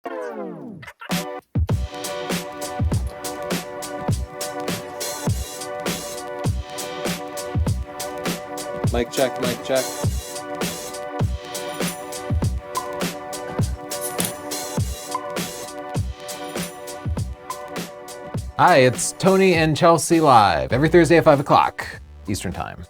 Mic check, mic check. Hi, it's Tony and Chelsea live every Thursday at 5 o'clock Eastern Time.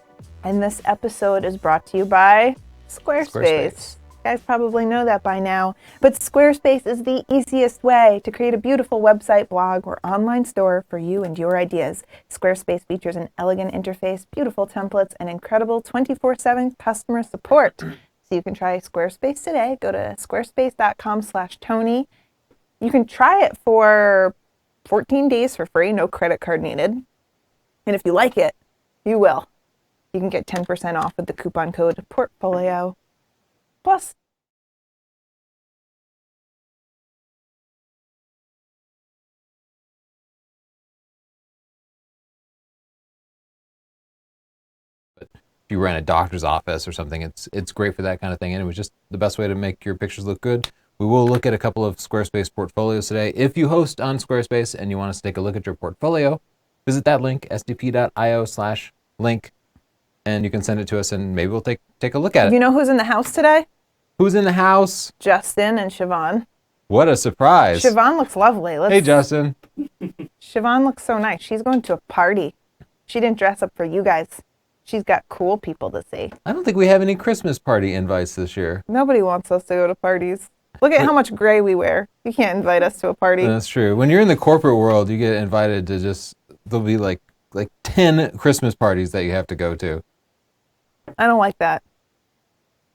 And this episode is brought to you by Squarespace. You guys probably know that by now, but Squarespace is the easiest way to create a beautiful website, blog, or online store for you and your ideas. Squarespace features an elegant interface, beautiful templates, and incredible 24/7 customer support. So you can try Squarespace today. Go to squarespace.com/Tony. You can try it for 14 days for free, no credit card needed. And if you like it, you will. You can get 10% off with the coupon code Portfolio. Plus, if you rent a doctor's office or something, it's great for that kind of thing. And it was just the best way to make your pictures look good. We will look at a couple of Squarespace portfolios today. If you host on Squarespace and you want us to take a look at your portfolio, visit that link, sdp.io/link, and you can send it to us and maybe we'll take a look at it. you know who's in the house today? Who's in the house? Justin and Siobhan. What a surprise. Siobhan looks lovely. Hey, Justin. Siobhan looks so nice. She's going to a party. She didn't dress up for you guys. She's got cool people to see. I don't think we have any Christmas party invites this year. Nobody wants us to go to parties. Look at how much gray we wear. You can't invite us to a party. That's true. When you're in the corporate world, you get invited to there'll be like 10 Christmas parties that you have to go to. I don't like that.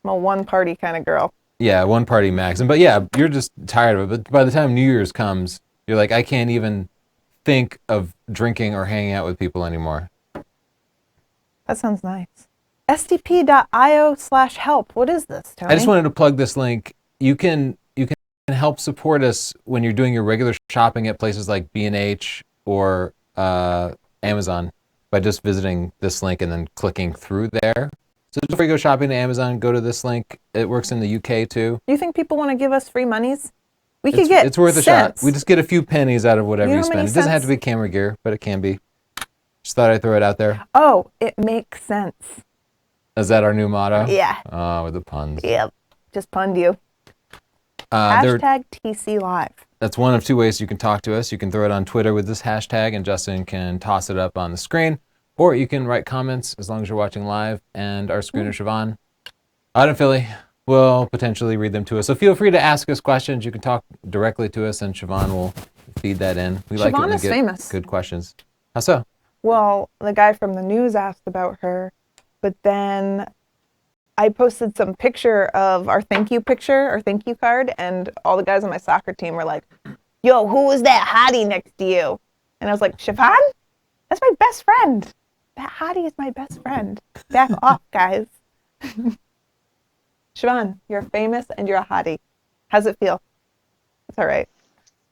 I'm a one party kind of girl. Yeah, one party max. But yeah, you're just tired of it. But by the time New Year's comes, you're like, I can't even think of drinking or hanging out with people anymore. That sounds nice. sdp.io/help. What is this, Tony? I just wanted to plug this link. You can help support us when you're doing your regular shopping at places like B&H or Amazon by just visiting this link and then clicking through there. So before you go shopping at Amazon, go to this link. It works in the UK too. You think people want to give us free monies? It's worth a shot. cents. We just get a few pennies out of whatever you spend. It doesn't have to be camera gear, but it can be. Just thought I'd throw it out there. Oh, it makes sense. Is that our new motto? Yeah. Oh, with the puns. Yep. Just punned you. Hashtag TC Live. That's one of two ways you can talk to us. You can throw it on Twitter with this hashtag, and Justin can toss it up on the screen. Or you can write comments as long as you're watching live, and our screener, Siobhan, out in Philly, will potentially read them to us. So feel free to ask us questions. You can talk directly to us, and Siobhan will feed that in. We like it when we get famous. Good questions. How so? Well, the guy from the news asked about her, but then I posted some picture of our thank you card, and all the guys on my soccer team were like, yo, who was that hottie next to you? And I was like, Siobhan? That's my best friend. That hottie is my best friend. Back off, guys. Siobhan, you're famous and you're a hottie. How's it feel? It's all right.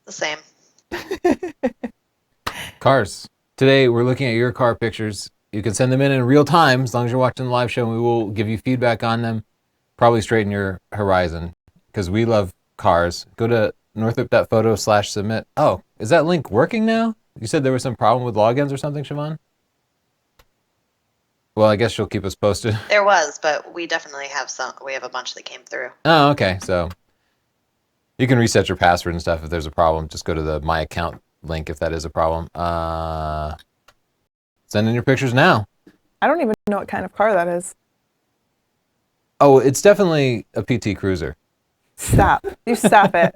The same. Cars. Today, we're looking at your car pictures. You can send them in real time as long as you're watching the live show, and we will give you feedback on them, probably straighten your horizon, because we love cars. Go to northrup.photo/submit. Oh, is that link working now? You said there was some problem with logins or something, Siobhan? Well, I guess she'll keep us posted. There was, but we definitely have some. We have a bunch that came through. Oh, okay. So you can reset your password and stuff if there's a problem. Just go to the My Account link if that is a problem. Send in your pictures now. I don't even know what kind of car that is. Oh, it's definitely a PT Cruiser. Stop. You stop it.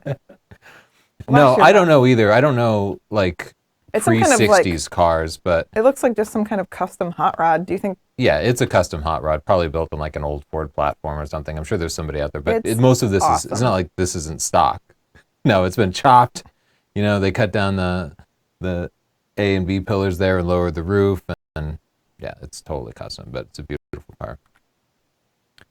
No, I don't know either. I don't know, like, It's some kind of, pre-60s cars, but... It looks like just some kind of custom hot rod. Do you think... Yeah, it's a custom hot rod, probably built on, like, an old Ford platform or something. I'm sure there's somebody out there, but most of this awesome. it's not like this isn't stock. No, it's been chopped. You know, they cut down the A and B pillars there and lowered the roof, and yeah, it's totally custom, but it's a beautiful car.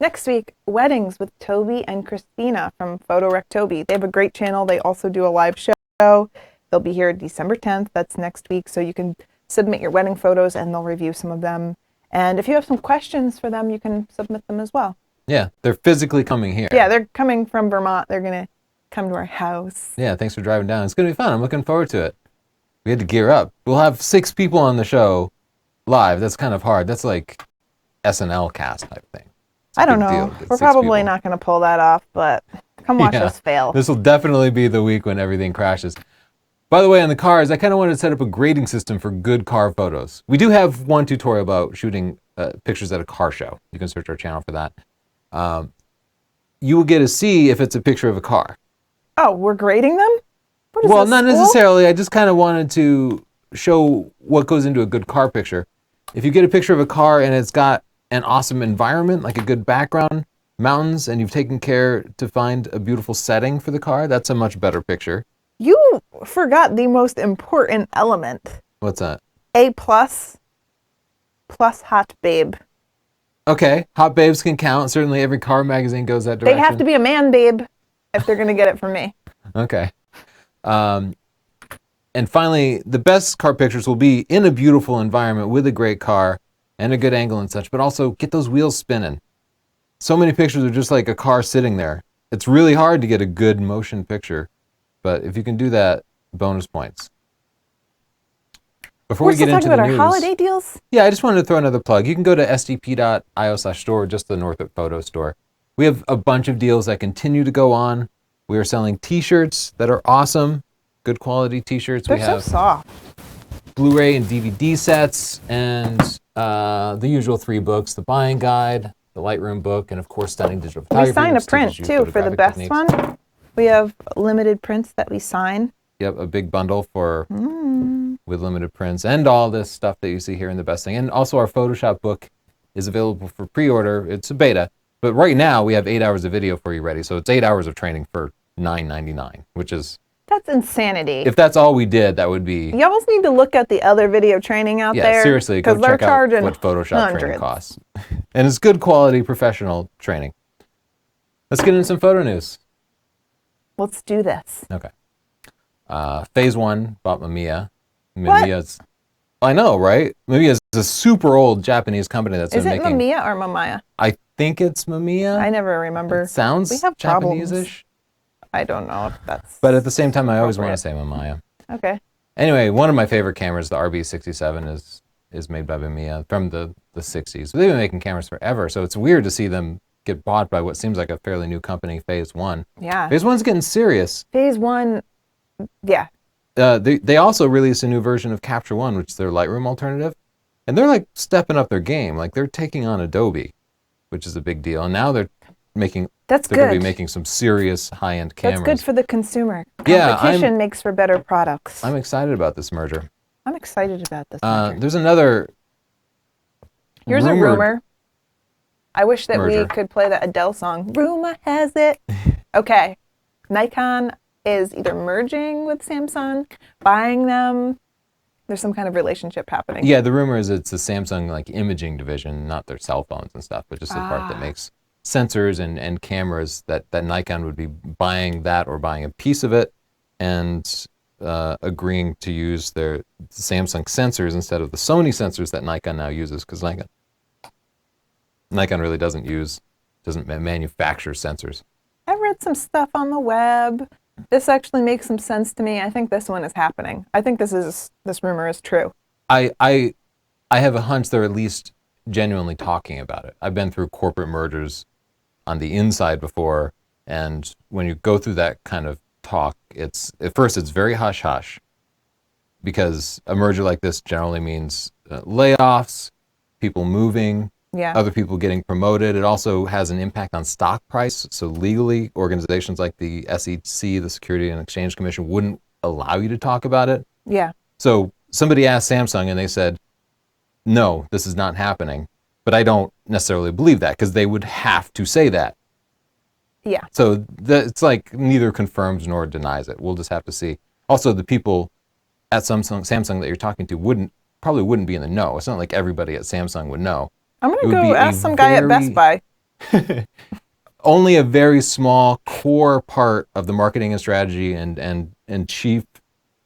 Next week, weddings with Toby and Christina from Photo Rec Toby. They have a great channel. They also do a live show. They'll be here December 10th. That's next week. So you can submit your wedding photos and they'll review some of them. And if you have some questions for them, you can submit them as well. Yeah, they're physically coming here. Yeah, they're coming from Vermont. They're going to come to our house. Yeah, thanks for driving down. It's going to be fun. I'm looking forward to it. We had to gear up. We'll have 6 people on the show live. That's kind of hard. That's like SNL cast type thing. I don't know. We're probably not going to pull that off, but come watch us fail. This will definitely be the week when everything crashes. By the way, on the cars, I kind of wanted to set up a grading system for good car photos. We do have one tutorial about shooting pictures at a car show. You can search our channel for that. You will get to see if it's a picture of a car. Oh, we're grading them? Well, not necessarily. I just kind of wanted to show what goes into a good car picture. If you get a picture of a car and it's got an awesome environment, like a good background, mountains, and you've taken care to find a beautiful setting for the car, that's a much better picture. You forgot the most important element. What's that? A plus hot babe. Okay, hot babes can count. Certainly every car magazine goes that direction. They have to be a man babe if they're going to get it from me. Okay. And finally, the best car pictures will be in a beautiful environment with a great car and a good angle and such, but also get those wheels spinning. So many pictures are just like a car sitting there. It's really hard to get a good motion picture, but if you can do that, bonus points. Before we get into the news, our holiday deals? Yeah, I just wanted to throw another plug. You can go to sdp.io/store, just the Northrup photo store. We have a bunch of deals that continue to go on. We are selling t-shirts that are awesome, good quality t-shirts. They're so soft. Blu-ray and DVD sets, and the usual 3 books, the buying guide, the Lightroom book, and of course stunning digital photography. We sign a print too for the best one. We have limited prints that we sign. Yep, a big bundle for with limited prints and all this stuff that you see here in the best thing. And also our Photoshop book is available for pre-order. It's a beta, but right now we have 8 hours of video for you ready. So it's 8 hours of training for $9.99, which is... That's insanity. If that's all we did, that would be... You almost need to look at the other video training out there. Yeah, seriously, go check out what Photoshop hundreds. training costs. And it's good quality professional training. Let's get into some photo news. Let's do this. Okay. Phase 1 bought Mamiya. Mamiya's... I know, right? Mamiya is a super old Japanese company that's been making... Is it Mamiya or Mamaya? I think it's Mamiya. I never remember. It sounds we have Japanese-ish. I don't know if that's... But at the same time, I always want to say Mamiya. Okay. Anyway, one of my favorite cameras, the RB67, is made by Mamiya from the 60s. They've been making cameras forever, so it's weird to see them get bought by what seems like a fairly new company, Phase 1. Yeah. Phase 1's getting serious. Phase 1, yeah. They also released a new version of Capture One, which is their Lightroom alternative. And they're like stepping up their game. Like they're taking on Adobe, which is a big deal. And now they're making... They're going to be making some serious high-end cameras. That's good for the consumer. Yeah, competition makes for better products. I'm excited about this merger. I'm excited about this merger. There's another... Here's a rumor. I wish that merger. we could play that Adele song. Rumor has it. Okay. Nikon is either merging with Samsung, buying them. There's some kind of relationship happening. Yeah, the rumor is it's the Samsung like imaging division, not their cell phones and stuff, but just the part that makes sensors and cameras, that Nikon would be buying that or buying a piece of it and agreeing to use their Samsung sensors instead of the Sony sensors that Nikon now uses, because Nikon really doesn't manufacture sensors. I read some stuff on the web. This actually makes some sense to me. I think this one is happening. I think this rumor is true. I have a hunch they're at least genuinely talking about it. I've been through corporate mergers on the inside before, and when you go through that kind of talk, at first it's very hush-hush, because a merger like this generally means layoffs, people moving, other people getting promoted. It also has an impact on stock price. So legally, organizations like the SEC, the Security and Exchange Commission, wouldn't allow you to talk about it. Yeah. So somebody asked Samsung and they said, no, this is not happening. But I don't necessarily believe that, because they would have to say that. Yeah. So it's like neither confirms nor denies it. We'll just have to see. Also, the people at Samsung that you're talking to probably wouldn't be in the know. It's not like everybody at Samsung would know. I'm going to go ask some guy at Best Buy. Only a very small core part of the marketing and strategy and chief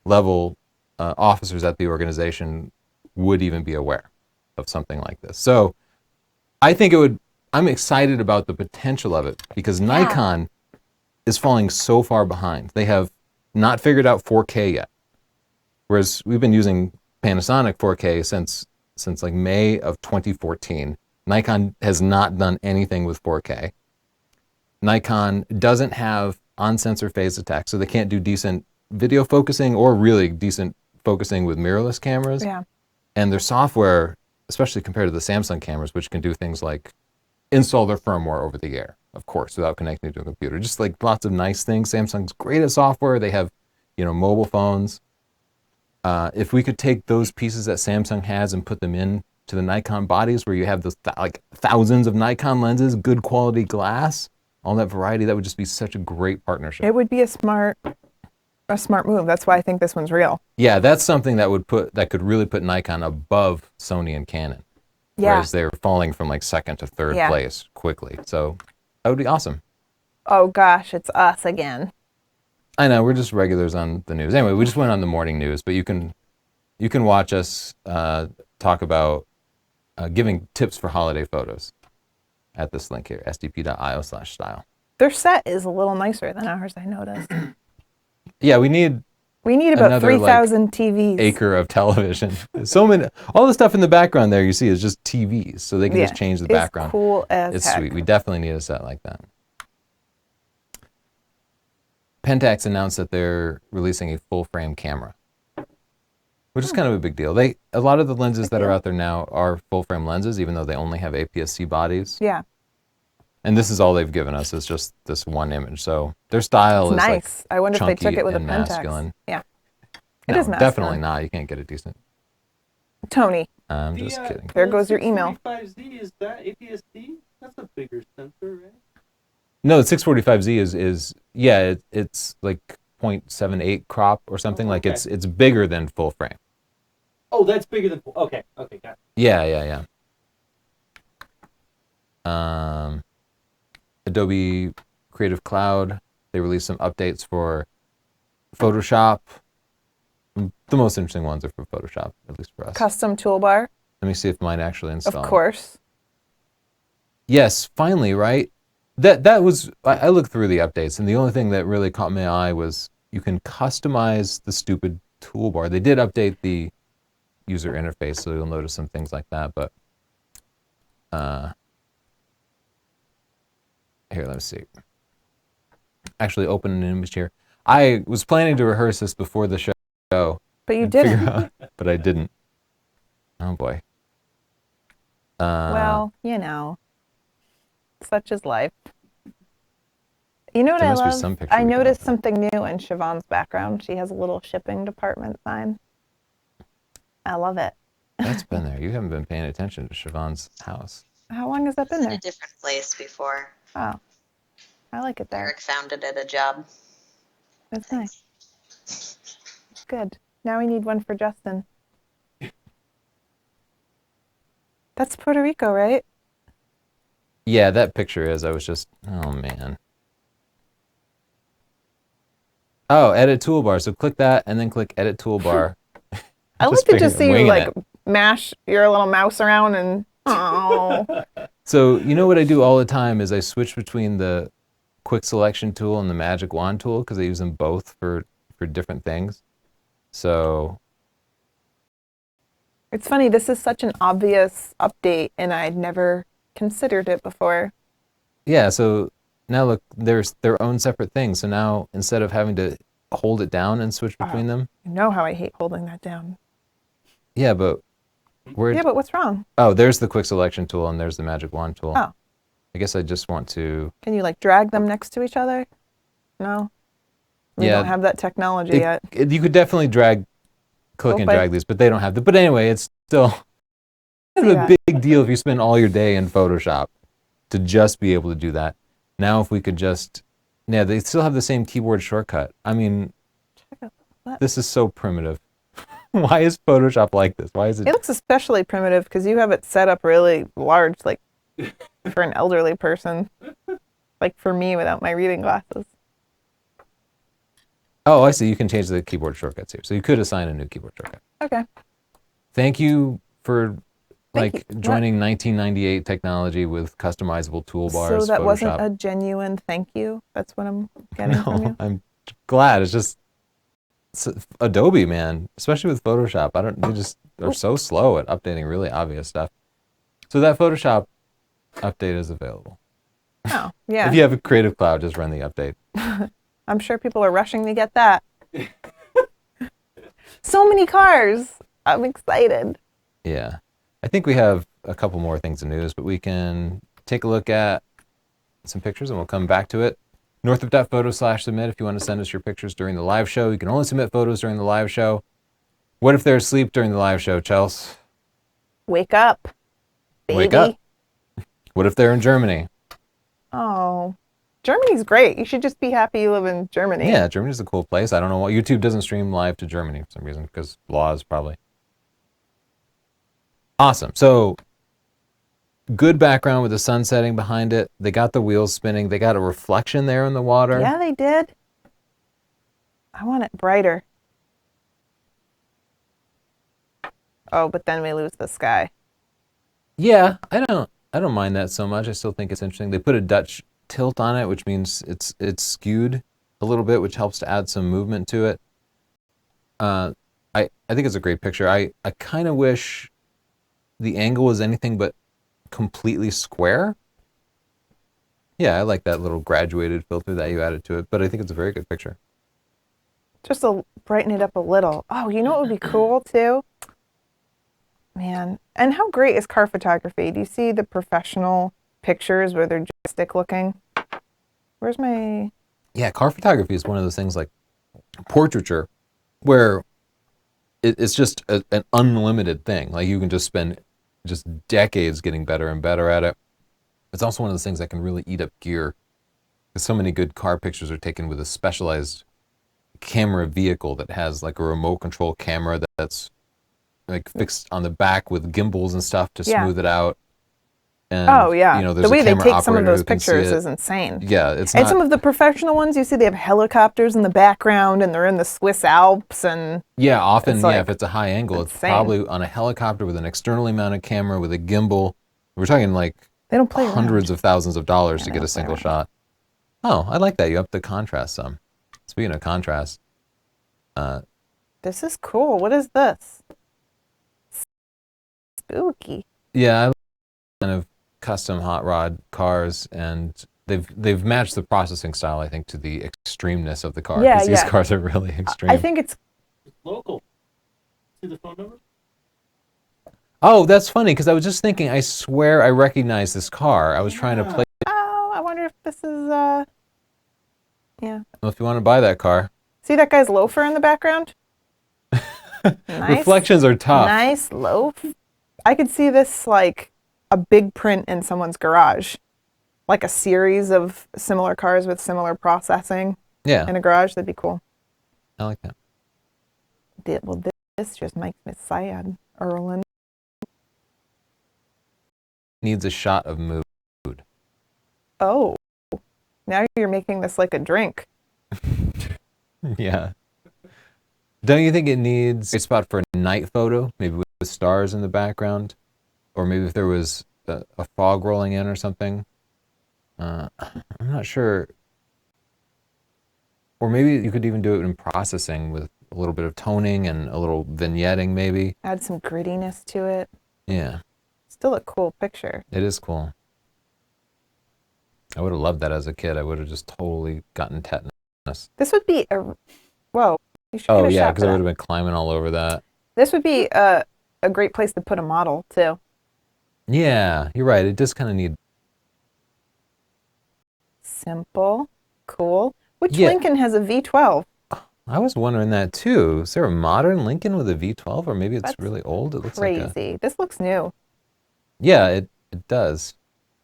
level officers at the organization would even be aware of something like this. So I think I'm excited about the potential of it, because Nikon is falling so far behind. They have not figured out 4K yet. Whereas we've been using Panasonic 4K since like May of 2014. Nikon has not done anything with 4K. Nikon doesn't have on-sensor phase attack, so they can't do decent video focusing or really decent focusing with mirrorless cameras. Yeah. And their software, especially compared to the Samsung cameras, which can do things like install their firmware over the air, of course, without connecting to a computer. Just like lots of nice things. Samsung's great at software. They have, mobile phones. If we could take those pieces that Samsung has and put them in to the Nikon bodies, where you have those like thousands of Nikon lenses, good quality glass, all that variety, that would just be such a great partnership. It would be a smart move. That's why I think this one's real. Yeah, that's something that could really put Nikon above Sony and Canon. Yeah. Whereas they're falling from like second to third place quickly. So that would be awesome. Oh gosh, it's us again. I know, we're just regulars on the news. Anyway, we just went on the morning news, but you can watch us talk about giving tips for holiday photos at this link here, sdp.io/style. Their set is a little nicer than ours, I noticed. Yeah, we need about 3,000 TVs. Acre of television. So many, all the stuff in the background there you see is just TVs, so they can just change the background. It's cool as It's heck. sweet. We definitely need a set like that. Pentax announced that they're releasing a full frame camera, which is kind of a big deal. A lot of the lenses that are out there now are full frame lenses, even though they only have APS-C bodies. Yeah. And this is all they've given us, is just this one image. So their style is nice. like I wonder if they took chunky it with a and Pentax. masculine. Yeah. No, It is masculine. definitely not. You can't get it decent. Tony, I'm just kidding. there goes your email. 645Z, is that APS-C? That's a bigger sensor, right? No, the 645Z it's like 0.78 crop or something. Like it's bigger than full frame. Oh, that's bigger than... Okay, got it. Yeah. Adobe Creative Cloud, they released some updates for Photoshop. The most interesting ones are for Photoshop, at least for us. Custom toolbar, Let me see if mine actually installed. of course. Yes, finally, right? That was, I looked through the updates, and the only thing that really caught my eye was you can customize the stupid toolbar. They did update the user interface, so you'll notice some things like that, but here, let me see. Actually, open an image here. I was planning to rehearse this before the show. But you and didn't. figure out- but I didn't. Oh boy. Well, such is life. You know what There I must be love? some picture I we can noticed open. something new in Siobhan's background. She has a little shipping department sign. I love it. That's been there. You haven't been paying attention to Siobhan's house. How long has that been In a there? different place before. Oh, I like it there. Eric found it at a job. That's nice. Good. Now we need one for Justin. That's Puerto Rico, right? Yeah, that picture is. I was just, oh man. Oh, edit toolbar. So click that and then click edit toolbar. I like to just see you like mash your little mouse around and So you know what I do all the time is I switch between the quick selection tool and the magic wand tool because I use them both for different things. So it's funny, this is such an obvious update and I'd never considered it before. yeah, so now look, there's their own separate things. So now instead of having to hold it down and switch between them. You know how I hate holding that down. Yeah, but Yeah, but what's wrong? Oh, there's the quick selection tool and there's the magic wand tool. Oh. I guess I just want to... Can you like drag them next to each other? No? We don't have that technology yet. You could definitely click and drag these, but they don't have the... But anyway, it's still kind of a big deal if you spend all your day in Photoshop to just be able to do that. Now if we could just... Yeah, they still have the same keyboard shortcut. I mean, this is so primitive. Why is Photoshop like this? Why is it... It looks especially primitive because you have it set up really large, like for an elderly person. Like for me without my reading glasses. Oh, I see. You can change the keyboard shortcuts here. So you could assign a new keyboard shortcut. Okay. Thank you for Like joining 1998 technology with customizable toolbars. So that Photoshop. wasn't a genuine thank you. That's what I'm getting from you. I'm glad. It's Adobe, man, especially with Photoshop. They just are so slow at updating really obvious stuff. So that Photoshop update is available. Oh, yeah. If you have a Creative Cloud, just run the update. I'm sure people are rushing to get that. So many cars. I'm excited. Yeah. I think we have a couple more things in news, but we can take a look at some pictures and we'll come back to it. Northrup.photo/submit if you want to send us your pictures during the live show. You can only submit photos during the live show. What if they're asleep during the live show, Chelsea? Wake up, baby. Wake up. What if they're in Germany? Oh, Germany's great. You should just be happy you live in Germany. Yeah, Germany's a cool place. I don't know why YouTube doesn't stream live to Germany for some reason, because laws probably. Awesome. So good background with the sun setting behind it. They got the wheels spinning. They got a reflection there in the water. Yeah, they did. I want it brighter. Oh, but then we lose the sky. Yeah, I don't mind that so much. I still think it's interesting. They put a Dutch tilt on it, which means it's skewed a little bit, which helps to add some movement to it. I think it's a great picture. I kind of wish the angle was anything but completely square. Yeah, I like that little graduated filter that you added to it, but I think it's a very good picture. Just to brighten it up a little. Oh, you know what would be cool too? Man, and how great is car photography? Do you see the professional pictures where they're just stick looking? Where's my... Yeah, car photography is one of those things like portraiture where it's just an unlimited thing. Like you can just spend just decades getting better and better at it. It's also one of those things that can really eat up gear, because so many good car pictures are taken with a specialized camera vehicle that has like a remote control camera that's like fixed on the back with gimbals and stuff to smooth it out. And, oh yeah, there's the way they take some of those can see pictures it. is insane. Yeah, it's And not. some of the professional ones, you see they have helicopters in the background and they're in the Swiss Alps and... Yeah, often, it's like if it's a high angle, it's insane. probably on a helicopter with an externally mounted camera with a gimbal. We're talking like They don't play hundreds of thousands of dollars to they get a don't play single around. shot. Oh, I like that. You up the contrast some. Speaking of contrast, This is cool. What is this? Spooky. yeah, I like kind of custom hot rod cars, and they've matched the processing style, I think, to the extremeness of the car. Yeah, These yeah. cars are really extreme. I think it's... It's local. See the phone number? Oh, that's funny, because I was just thinking, I swear I recognize this car. I was trying to play. Oh, I wonder if this is, yeah. Well, if you want to buy that car. See that guy's loafer in the background? Nice. Reflections are tough. Nice loaf. I could see this like a big print in someone's garage. Like a series of similar cars with similar processing Yeah, in a garage. That'd be cool. I like that. Well, this just makes me sad, Erlen. Needs a shot of mood. Oh, now you're making this like a drink. Yeah. Don't you think it needs a spot for a night photo, maybe with stars in the background? Or maybe if there was a fog rolling in or something? I'm not sure. Or maybe you could even do it in processing with a little bit of toning and a little vignetting maybe. Add some grittiness to it. Yeah, Still a cool picture. it is cool. I would have loved that as a kid. I would have just totally gotten tetanus. This would be a... Whoa. You should Oh get a yeah, shot because for I that. would have been climbing all over that. This would be a great place to put a model, too. Yeah, you're right. It does kind of need. Simple. Cool. Which Yeah. Lincoln has a V12? I was wondering that too. Is there a modern Lincoln with a V12, or maybe it's That's really old? It looks like a. Crazy. This looks new. Yeah, it does.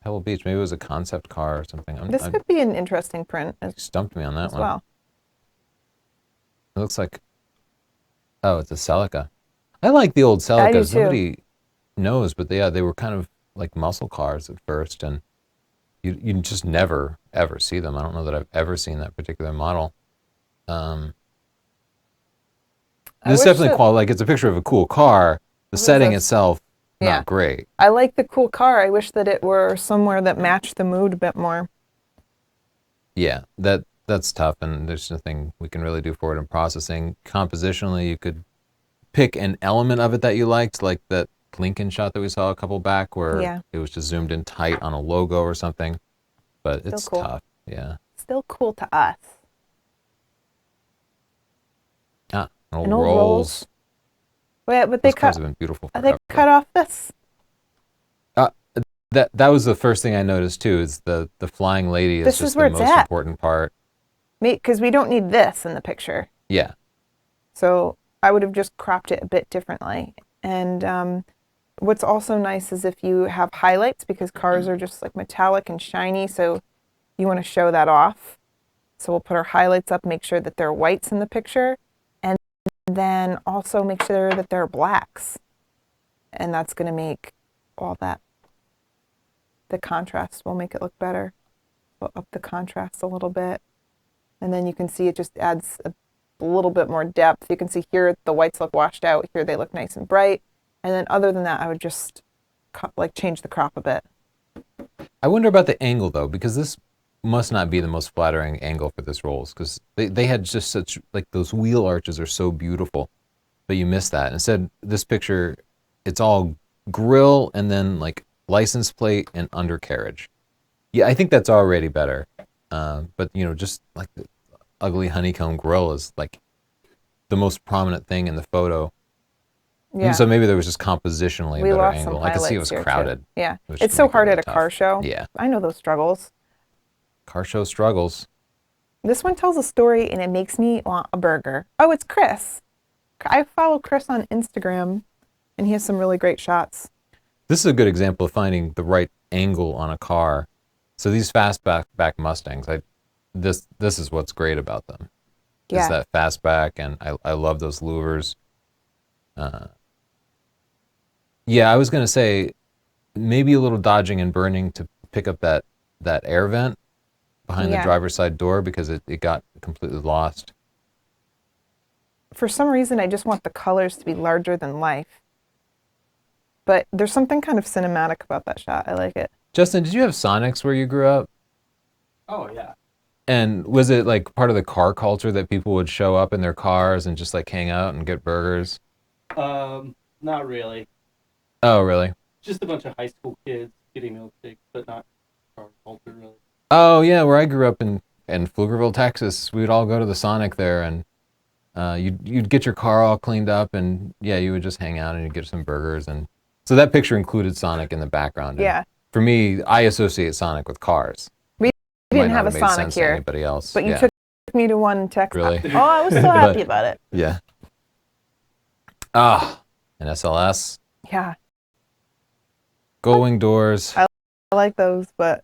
Pebble Beach. Maybe it was a concept car or something. This could be an interesting print as Stumped me on that one. well. It looks like. Oh, it's a Celica. I like the old I do Celicas. too. Nobody knows, but they were kind of like muscle cars at first, and you just never ever see them. I don't know that I've ever seen that particular model. I This wish definitely that- like it's a picture of a cool car. The What is setting this? itself Yeah. not great. I like the cool car. I wish that it were somewhere that matched the mood a bit more. Yeah, that's tough, and there's nothing we can really do for it in processing. Compositionally, you could pick an element of it that you liked, like that Lincoln shot that we saw a couple back, where it was just zoomed in tight on a logo or something. But Still it's cool. tough. Yeah. Still cool to us. Old An old rolls. Wait, but Those cars have been beautiful forever. they cut off this? That was the first thing I noticed too. Is the flying lady is This just is where the it's most at. important part. Because we don't need this in the picture. Yeah. So I would have just cropped it a bit differently. And what's also nice is if you have highlights, because cars are just like metallic and shiny, so you want to show that off. So we'll put our highlights up, make sure that there are whites in the picture, and then also make sure that there are blacks. And that's going to make all that, the contrast will make it look better. We'll up the contrast a little bit. And then you can see it just adds a little bit more depth. You can see here the whites look washed out. Here they look nice and bright. And then other than that, I would just like change the crop a bit. I wonder about the angle though, because this must not be the most flattering angle for this rolls, because they had just such, like, those wheel arches are so beautiful, but you miss that. Instead, this picture, it's all grill and then like license plate and undercarriage. Yeah, I think that's already better. But you know, just like the ugly honeycomb grill is like the most prominent thing in the photo. Yeah. And so maybe there was just compositionally a We better lost angle. some I could see it highlights was here, crowded. too. Yeah. which It's would so make it hard really at a tough. car show. Yeah. I know those struggles. Car show struggles. This one tells a story and it makes me want a burger. Oh, it's Chris. I follow Chris on Instagram and he has some really great shots. This is a good example of finding the right angle on a car. So these fastback Mustangs, this is what's great about them. Yeah. Is that fastback, and I love those louvers. Yeah, I was gonna say maybe a little dodging and burning to pick up that air vent behind the driver's side door, because it got completely lost. For some reason, I just want the colors to be larger than life. But there's something kind of cinematic about that shot. I like it. Justin, did you have Sonics where you grew up? Oh yeah. And was it like part of the car culture that people would show up in their cars and just like hang out and get burgers? Not really. Oh, really? Just a bunch of high school kids getting milkshakes, but not car culture really. Oh, yeah, where I grew up in Pflugerville, Texas, we would all go to the Sonic there, and you'd get your car all cleaned up, and yeah, you would just hang out and you'd get some burgers. And so that picture included Sonic in the background. Yeah. For me, I associate Sonic with cars. We didn't Might have not a made Sonic sense to here. anybody else. But you Yeah. took me to one in Texas. Really? Oh, I was so happy about it. Yeah. An SLS. Yeah. Gullwing doors. I like those, but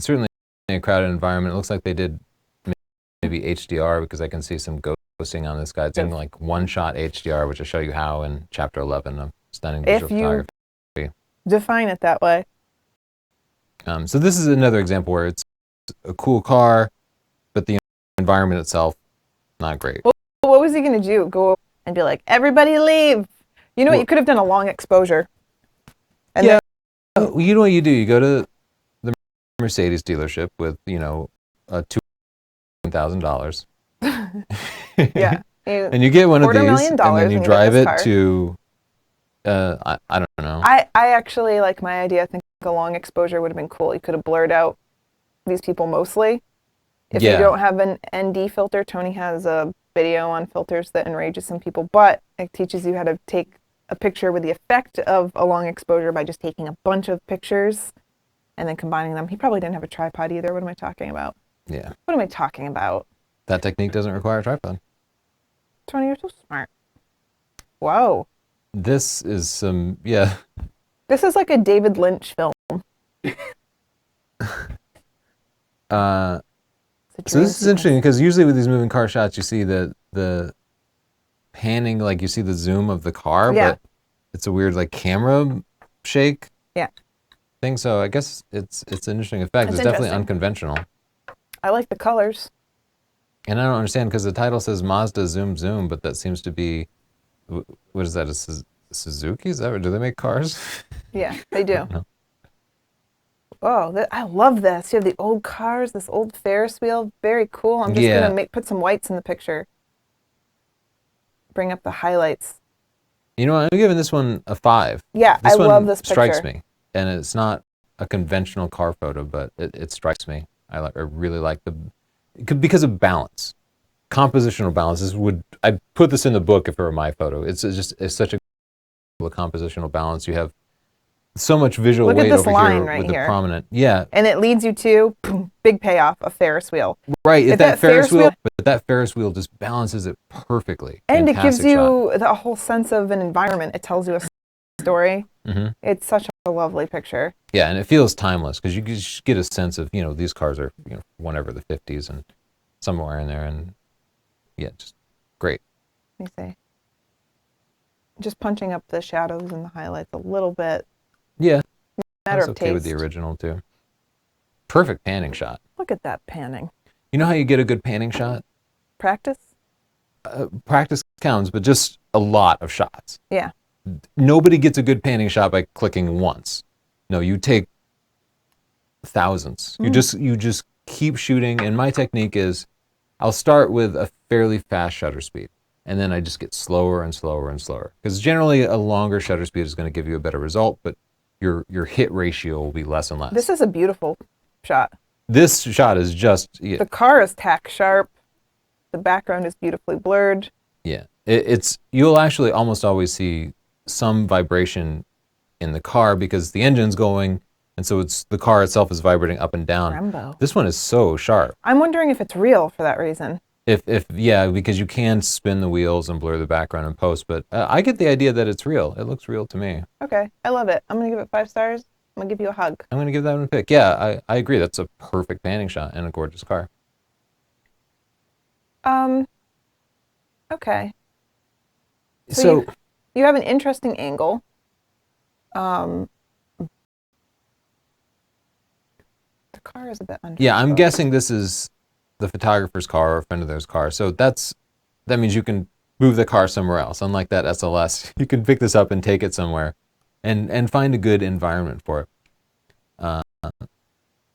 Certainly in a crowded environment. It looks like they did maybe HDR, because I can see some ghosting on this guy. It's in like one-shot HDR, which will show you how in Chapter 11 of Stunning Visual if you Photography. define it that way. So this is another example where it's a cool car, but the environment itself, not great. Well, what was he going to do? Go and be like, everybody leave. You know what? You could have done a long exposure. And Yeah. You know what you do? You go to the Mercedes dealership with, you know, $2,000. Yeah. And you get one of these, and then $250,000 you and drive you it get this to, I don't know. I actually like my idea. I think a long exposure would have been cool. You could have blurred out these people mostly. If you don't have an ND filter, Tony has a video on filters that enrages some people, but it teaches you how to take a picture with the effect of a long exposure by just taking a bunch of pictures and then combining them. He probably didn't have a tripod either. What am I talking about? Yeah. What am I talking about? That technique doesn't require a tripod. Tony, you're so smart. Whoa. This is some, yeah. This is like a David Lynch film. So this is interesting, because usually with these moving car shots, you see the panning, like you see the zoom of the car, but it's a weird like camera shake thing. So I guess it's an interesting effect. It's definitely unconventional. I like the colors. And I don't understand, because the title says Mazda Zoom Zoom, but that seems to be, what is that? It says Suzuki? Is that, do they make cars? Yeah, they do. No. Oh, I love this. You have the old cars, this old Ferris wheel. Very cool. I'm just Yeah. gonna put some whites in the picture. Bring up the highlights. You know, I'm giving this one a 5. Yeah, This I one love this strikes picture. me, and it's not a conventional car photo, but it strikes me. I really like because of balance, compositional balance. I'd put this in the book if it were my photo. It's such a compositional balance. You have so much visual Look at weight this over line here right with the here. prominent. Yeah, And it leads you to big payoff, a Ferris wheel. right. If If that Ferris wheel, but that Ferris wheel just balances it perfectly. And it gives Fantastic shot. you the whole sense of an environment. It tells you a story. Hmm. It's such a lovely picture. Yeah, and it feels timeless because you just get a sense of, these cars are, whenever the 50s and somewhere in there, and yeah, just great. Let me see. Just punching up the shadows and the highlights a little bit. Yeah, Matter that's of okay taste. with the original too. Perfect panning shot. Look at that panning. You know how you get a good panning shot? Practice? Practice counts, but just a lot of shots. Yeah. Nobody gets a good panning shot by clicking once. No, you take thousands. You just keep shooting, and my technique is I'll start with a fairly fast shutter speed, and then I just get slower and slower and slower. Because generally a longer shutter speed is going to give you a better result, but your hit ratio will be less and less. This is a beautiful shot. This shot is just The car is tack sharp. The background is beautifully blurred. Yeah, you'll actually almost always see some vibration in the car because the engine's going, and so the car itself is vibrating up and down. Rambo. This one is so sharp. I'm wondering if it's real for that reason. Yeah, because you can spin the wheels and blur the background in post, but I get the idea that it's real. It looks real to me. Okay, I love it. I'm gonna give it 5 stars. I'm gonna give you a hug. I'm gonna give that one a pick. Yeah, I agree. That's a perfect panning shot and a gorgeous car. Okay. So you have an interesting angle. The car is a bit under. yeah, I'm guessing this is the photographer's car or a friend of theirs car. So that means you can move the car somewhere else. Unlike that SLS, you can pick this up and take it somewhere and find a good environment for it.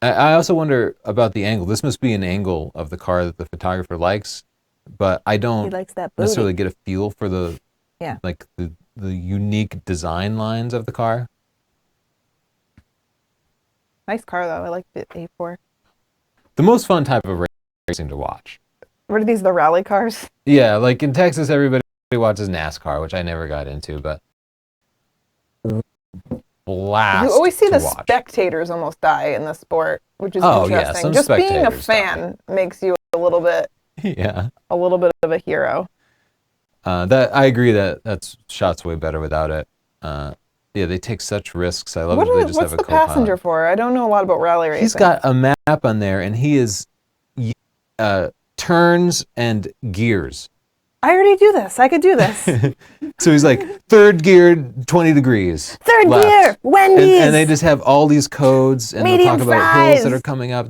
I also wonder about the angle. This must be an angle of the car that the photographer likes, but I He don't likes that booty. necessarily get a feel for the the unique design lines of the car. Nice car though. I like the A4. The most fun type of racing to watch. What are these? The rally cars? Yeah, like in Texas, everybody watches NASCAR, which I never got into, but blast. You always see to the watch. spectators almost die in the sport, which is Oh, yeah, interesting. some Just being a spectators fan makes you a little bit Yeah, of a hero. that I agree that shot's way better without it. Yeah, they take such risks. I love it. They just What's have a the co-pilot. passenger for? I don't know a lot about rally racing. He's got a map on there, and he is turns and gears. I already do this. I could do this. So he's like third gear, 20 degrees. Third left. gear, Wendy's. And they just have all these codes, and they'll Medium talk about hills that fries. are coming up.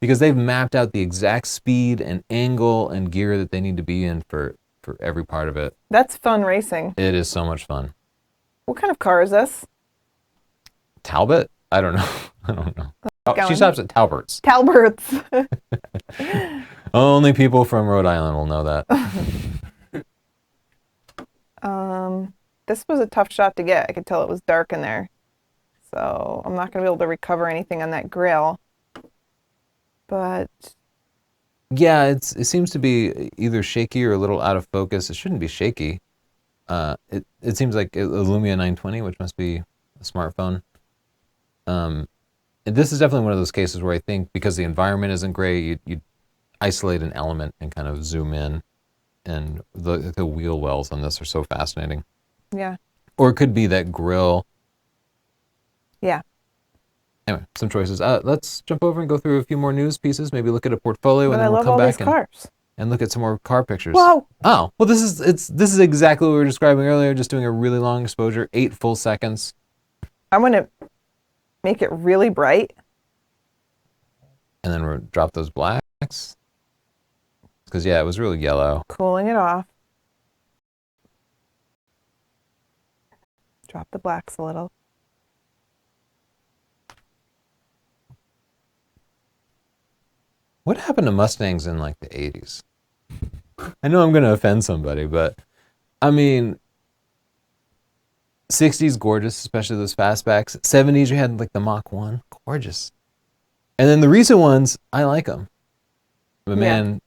Because they've mapped out the exact speed and angle and gear that they need to be in for every part of it. That's fun racing. It is so much fun. What kind of car is this? Talbot? I don't know. I don't know. Oh, she going. stops at Talbert's. Talbert's. Only people from Rhode Island will know that. This was a tough shot to get. I could tell it was dark in there. So I'm not going to be able to recover anything on that grill. But Yeah, it seems to be either shaky or a little out of focus. It shouldn't be shaky. It seems like a Lumia 920, which must be a smartphone. And this is definitely one of those cases where I think because the environment isn't great, you isolate an element and kind of zoom in. And the wheel wells on this are so fascinating. yeah. Or it could be that grill. Yeah. Anyway, some choices. Let's jump over and go through a few more news pieces. Maybe look at a portfolio, But and I then we'll love come all back these cars. and look at some more car pictures. Whoa. Oh, well, this is exactly what we were describing earlier. Just doing a really long exposure, 8 full seconds. I'm going to make it really bright. And then we'll drop those blacks. Because, yeah, it was really yellow. Cooling it off. Drop the blacks a little. What happened to Mustangs in like the 80s? I know I'm going to offend somebody, but I mean, 60s gorgeous, especially those fastbacks. 70s you had like the Mach 1, gorgeous. And then the recent ones, I like them. But man,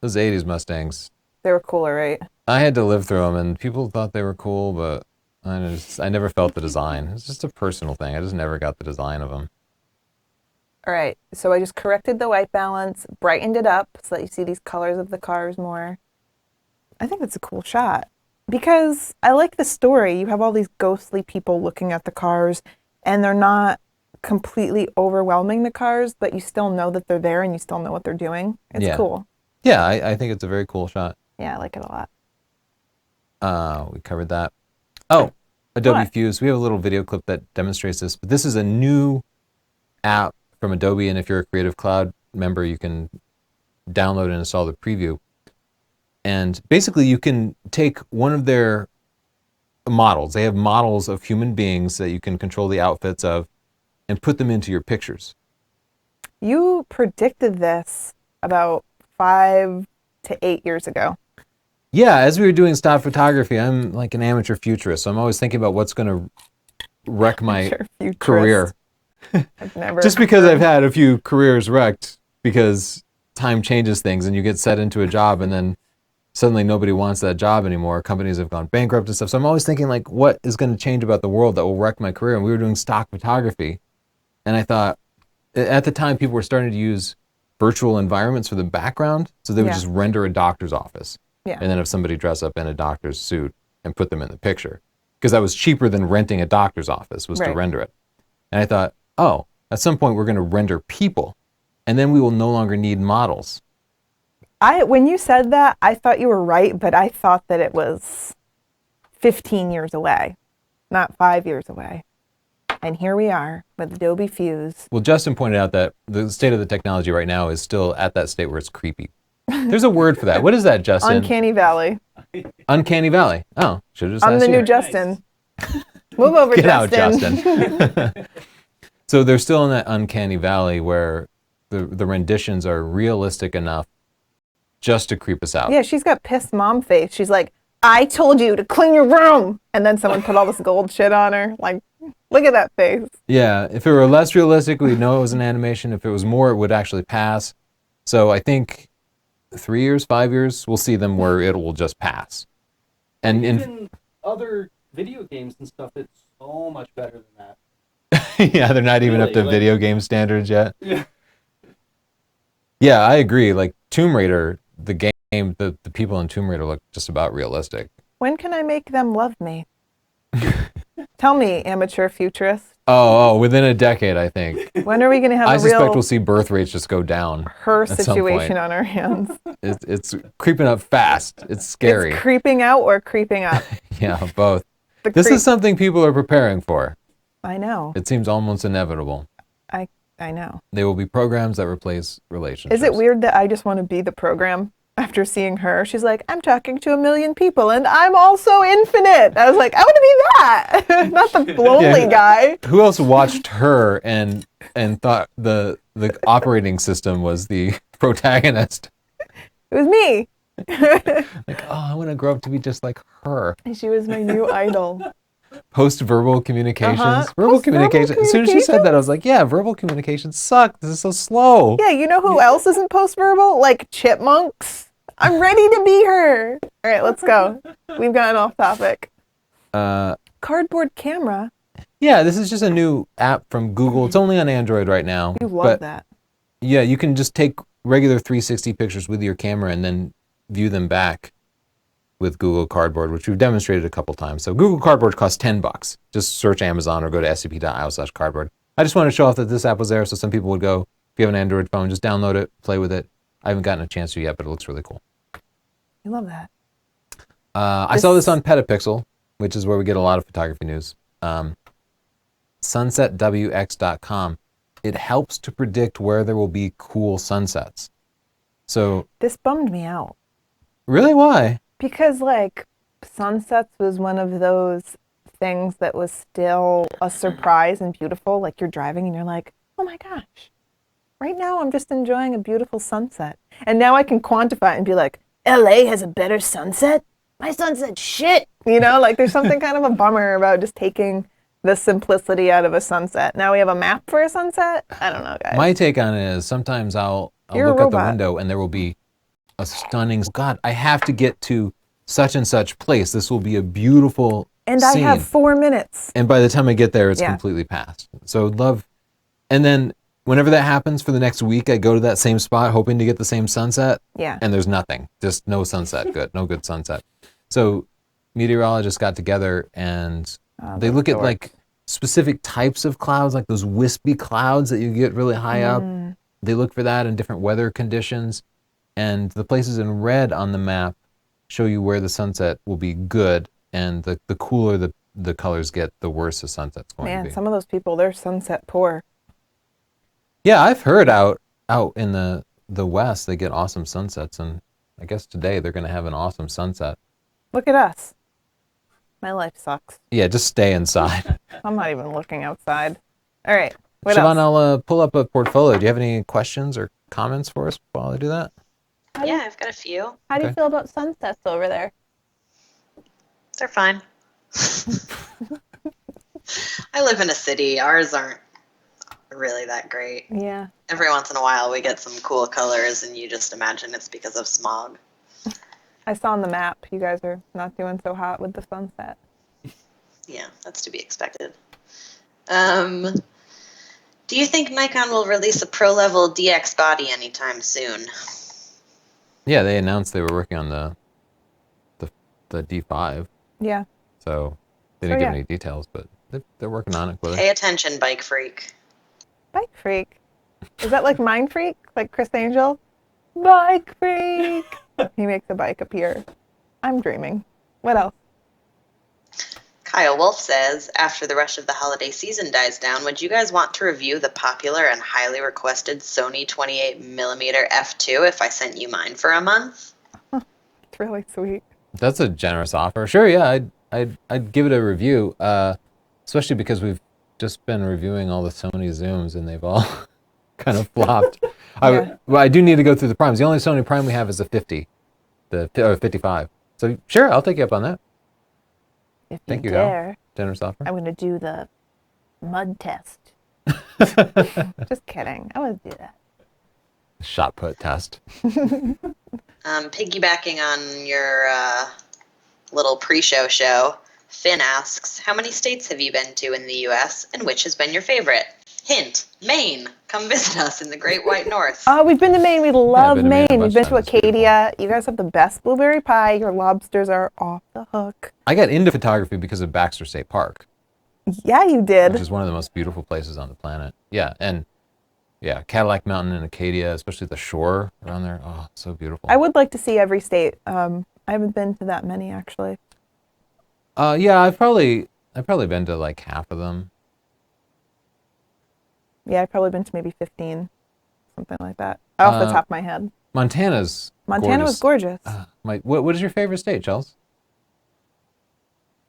those 80s Mustangs, they were cooler, right? I had to live through them, and people thought they were cool, but I never felt the design. It's just a personal thing. I just never got the design of them. All right, so I just corrected the white balance, brightened it up so that you see these colors of the cars more. I think that's a cool shot because I like the story. You have all these ghostly people looking at the cars, and they're not completely overwhelming the cars, but you still know that they're there and you still know what they're doing. It's cool. Yeah, I think it's a very cool shot. Yeah, I like it a lot. We covered that. Oh, Adobe What? Fuse. We have a little video clip that demonstrates this, but this is a new app from Adobe, and if you're a Creative Cloud member, you can download and install the preview. And basically, you can take one of their models. They have models of human beings that you can control the outfits of and put them into your pictures. You predicted this about 5 to 8 years ago. Yeah, as we were doing stock photography, I'm like an amateur futurist, so I'm always thinking about what's going to wreck my career. I've never Just because I've had a few careers wrecked because time changes things and you get set into a job and then suddenly nobody wants that job anymore. Companies have gone bankrupt and stuff. So I'm always thinking like, what is going to change about the world that will wreck my career? And we were doing stock photography. And I thought at the time people were starting to use virtual environments for the background. So they would just render a doctor's office. Yeah. And then have somebody dress up in a doctor's suit and put them in the picture. Because that was cheaper than renting a doctor's office was to render it. And I thought, oh, at some point we're going to render people. And then we will no longer need models. When you said that, I thought you were right, but I thought that it was 15 years away, not 5 years away. And here we are with Adobe Fuse. Well, Justin pointed out that the state of the technology right now is still at that state where it's creepy. There's a word for that. What is that, Justin? Uncanny Valley. Uncanny Valley. Oh, should have just I'm asked the you. new Justin. Move over, Get Justin. out, Justin. So they're still in that uncanny valley where the renditions are realistic enough just to creep us out. Yeah, she's got pissed mom face. She's like, I told you to clean your room. And then someone put all this gold shit on her. Like, look at that face. Yeah, if it were less realistic, we'd know it was an animation. If it was more, it would actually pass. So I think 3 years, 5 years, we'll see them where it will just pass. And even other video games and stuff, it's so much better than that. yeah, they're not even up to Really, video game standards yet. Yeah. Yeah, I agree. Like Tomb Raider, the game, the people in Tomb Raider look just about realistic. When can I make them love me? Tell me, amateur futurist. Oh, within a decade, I think. When are we going to have I a suspect real we'll see birth rates just go down. her at some situation point. on our hands? It's creeping up fast. It's scary. It's creeping out or creeping up? Yeah, both. The This creep- is something people are preparing for. I know. It seems almost inevitable. I know. They will be programs that replace relationships. Is it weird that I just want to be the program after seeing her? She's like, I'm talking to 1 million people and I'm also infinite. I was like, I want to be that, not the lonely guy. Who else watched her and thought the operating system was the protagonist? It was me. Like, oh, I want to grow up to be just like her. She was my new idol. Post-verbal communications. Uh-huh. Verbal Post-verbal communication. As soon as she said that, I was like, yeah, verbal communications suck. This is so slow. Yeah, you know who else isn't post-verbal? Like chipmunks. I'm ready to be her. All right, let's go. We've gotten off topic. Cardboard camera. Yeah, this is just a new app from Google. It's only on Android right now. You love that. Yeah, you can just take regular 360 pictures with your camera and then view them back with Google Cardboard, which we've demonstrated a couple times. So Google Cardboard costs $10. Just search Amazon or go to scp.io/cardboard. I just want to show off that this app was there so some people would go, if you have an Android phone, just download it, play with it. I haven't gotten a chance to yet, but it looks really cool. You love that. I saw this on Petapixel, which is where we get a lot of photography news. SunsetWX.com. It helps to predict where there will be cool sunsets. So, This bummed me out. really, why? Because, like, sunsets was one of those things that was still a surprise and beautiful. Like you're driving and you're like, oh my gosh, right now I'm just enjoying a beautiful sunset. And now I can quantify it and be like, LA has a better sunset? My sunset's shit. You know, like there's something kind of a bummer about just taking the simplicity out of a sunset. Now we have a map for a sunset? I don't know, guys. My take on it is sometimes I'll You're a look out the robot. window and there will be a stunning, God, I have to get to such and such place. This will be a beautiful And scene. I have 4 minutes. And by the time I get there, it's Yeah. completely past. So love, and then whenever that happens for the next week, I go to that same spot hoping to get the same sunset. Yeah. And there's nothing, just no sunset. No good sunset. So meteorologists got together and they look at like specific types of clouds, like those wispy clouds that you get really high up. They look for that in different weather conditions. And the places in red on the map show you where the sunset will be good. And the cooler the colors get, the worse the sunset's going to Man, be. some of those people, they're sunset poor. Yeah, I've heard out in the West, they get awesome sunsets. And I guess today they're going to have an awesome sunset. Look at us. My life sucks. Yeah, just stay inside. I'm not even looking outside. All right. What Siobhan, else? I'll pull up a portfolio. Do you have any questions or comments for us while I do that? Yeah, I've got a few. How do you Okay. feel about sunsets over there? They're fine. I live in a city. Ours aren't really that great. Yeah. Every once in a while, we get some cool colors, and you just imagine it's because of smog. I saw on the map you guys are not doing so hot with the sunset. Yeah, that's to be expected. Do you think Nikon will release a pro-level DX body anytime soon? Yeah, they announced they were working on the D5. Yeah. So they So, didn't give yeah. any details, but they're working on it. Pay attention, bike freak. Bike freak. Is that like Mind Freak? Like Chris Angel? Bike freak. He makes a bike appear. I'm dreaming. What else? Kyle Wolf says, after the rush of the holiday season dies down, would you guys want to review the popular and highly requested Sony 28mm f2 if I sent you mine for a month? It's really sweet. That's a generous offer. Sure, yeah, I'd give it a review, especially because we've just been reviewing all the Sony Zooms and they've all kind of flopped. Yeah. I do need to go through the primes. The only Sony Prime we have is the 50, or 55. So sure, I'll take you up on that. If Thank you you, Kyle. dare, Generous offer. I'm going to do the mud test. Just kidding. I would do that. Shot put test. Piggybacking on your little pre-show show, Finn asks, how many states have you been to in the U.S. and which has been your favorite? Hint, Maine. Come visit us in the Great White North. Oh, we've been to Maine. We love been to Maine Maine. a We've bunch been of to times. It's beautiful. Acadia. You guys have the best blueberry pie. Your lobsters are off the hook. I got into photography because of Baxter State Park, Yeah, you which did. is one of the most beautiful places on the planet. Yeah, and yeah, Cadillac Mountain in Acadia, especially the shore around there. Oh, so beautiful. I would like to see every state. I haven't been to that many, actually. Yeah, I've probably been to like half of them. Yeah, I've probably been to maybe 15, something like that, off the top of my head. Montana Was gorgeous. What is your favorite state, Chels?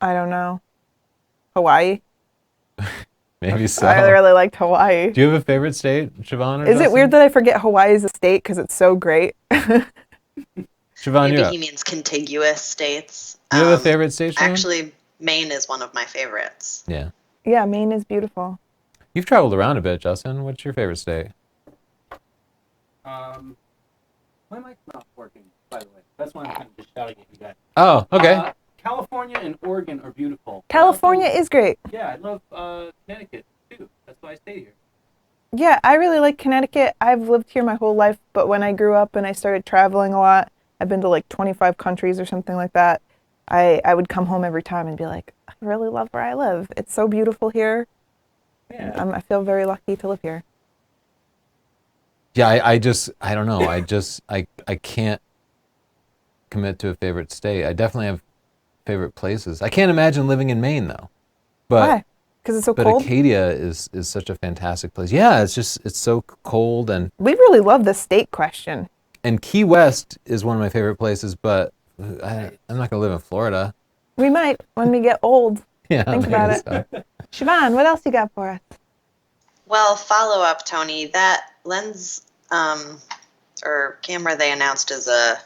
I don't know. Hawaii. Maybe so. I really liked Hawaii. Do you have a favorite state, Siobhan? Or Is it Justin? weird that I forget Hawaii is a state because it's so great? Siobhan, Maybe you're up. he means contiguous states. Do you have a favorite state, Siobhan? Actually, Maine is one of my favorites. Yeah. Yeah, Maine is beautiful. You've traveled around a bit, Justin. What's your favorite state? My mic's not working, by the way. That's why I'm kind of just shouting at you guys. Oh, okay. California and Oregon are beautiful. California is great. Yeah, I love Connecticut, too. That's why I stay here. Yeah, I really like Connecticut. I've lived here my whole life, but when I grew up and I started traveling a lot, I've been to like 25 countries or something like that. I would come home every time and be like, I really love where I live. It's so beautiful here. Yeah. I feel very lucky to live here. Yeah, I don't know. I can't commit to a favorite state. I definitely have favorite places. I can't imagine living in Maine though. But Why? Because it's so but cold? Acadia is such a fantastic place. Yeah, it's so cold and We really love the state question. Key West is one of my favorite places, but I'm not gonna live in Florida. We might when we get old. Yeah, Think maybe about it. so. Siobhan, what else you got for us? Well, follow up, Tony. That lens or camera they announced is a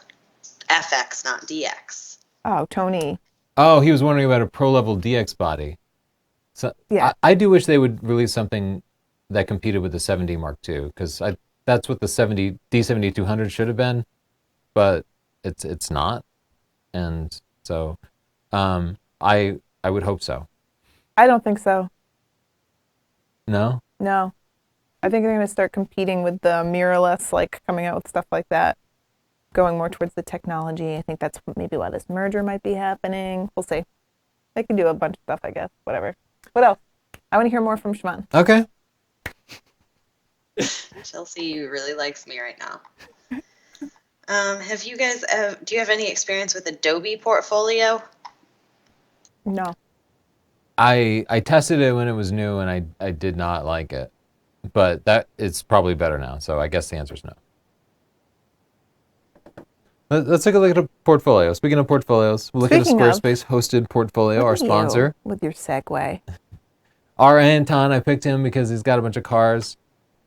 FX, not DX. Oh, Tony. Oh, he was wondering about a pro level DX body. So Yeah. I do wish they would release something that competed with the 7D Mark II, because that's what the 70 D7200 should have been, but it's not, and so I would hope so. I don't think so. No. No. I think they're going to start competing with the mirrorless, like coming out with stuff like that, going more towards the technology. I think that's maybe why this merger might be happening. We'll see. They can do a bunch of stuff, I guess. Whatever. What else? I want to hear more from Shimon. Okay. Chelsea really likes me right now. Have you guys? Do you have any experience with Adobe Portfolio? No. I tested it when it was new, and I did not like it, but that it's probably better now. So I guess the answer is no. Let's take a look at a portfolio. Speaking of portfolios, we'll look at a Speaking of- Squarespace hosted portfolio. Look Our at you sponsor, with your segue. our Anton. I picked him because he's got a bunch of cars.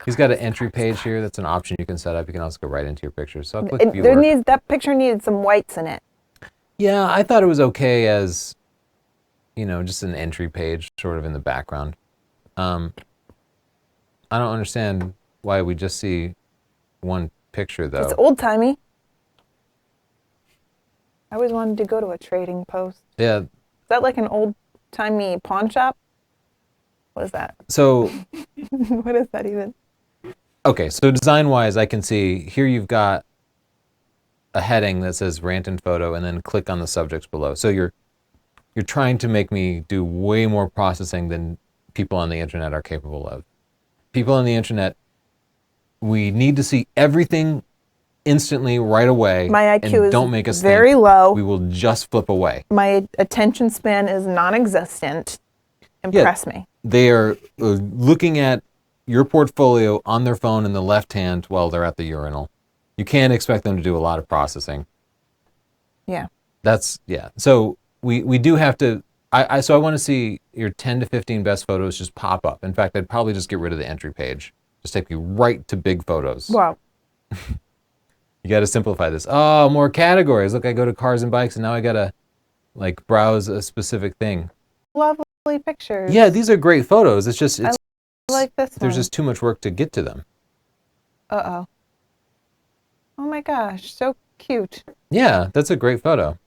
He's got an entry page here. That's an option you can set up. You can also go right into your pictures. So I'll click viewer. That picture needed some whites in it. Yeah, I thought it was okay as, just an entry page sort of in the background. I don't understand why we just see one picture though. It's old timey. I always wanted to go to a trading post. Yeah. Is that like an old timey pawn shop? What is that? So, What is that even? okay, so design-wise, I can see here you've got a heading that says rant and photo, and then click on the subjects below. So you're trying to make me do way more processing than people on the internet are capable of. People on the internet, we need to see everything instantly right away. My IQ and don't is make us very think low. We will just flip away. My attention span is non-existent. Impress me. They are looking at your portfolio on their phone in the left hand while they're at the urinal. You can't expect them to do a lot of processing. Yeah. So we do have to. I want to see your 10 to 15 best photos just pop up. In fact, I'd probably just get rid of the entry page. Just take you right to big photos. Wow. You got to simplify this. Oh, more categories. Look, I go to cars and bikes, and now I got to browse a specific thing. Lovely pictures. Yeah, these are great photos. It's just I like this there's one. just too much work to get to them. Uh-oh. Oh my gosh, so cute. Yeah, that's a great photo.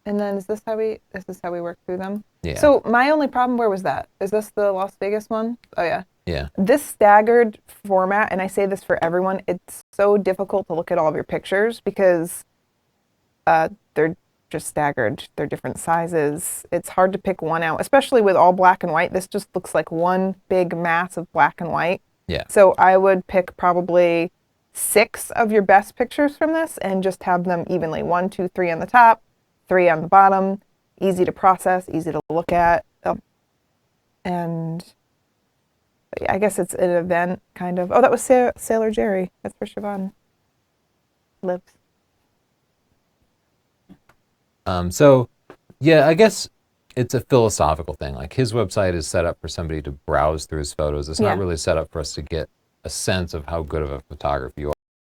And then is this how we work through them? Yeah. So my only problem, where was that? Is this the Las Vegas one? Oh yeah. Yeah. This staggered format, and I say this for everyone, it's so difficult to look at all of your pictures because they're just staggered. They're different sizes. It's hard to pick one out, especially with all black and white. This just looks like one big mass of black and white. Yeah. So I would pick probably 6 of your best pictures from this and just have them evenly. 1, 2, 3 on the top, 3 on the bottom. Easy to process, easy to look at. And I guess it's an event, kind of. Oh, that was Sailor Jerry. That's where Siobhan lives. So, yeah, I guess it's a philosophical thing. Like, his website is set up for somebody to browse through his photos. It's not really set up for us to get a sense of how good of a photographer you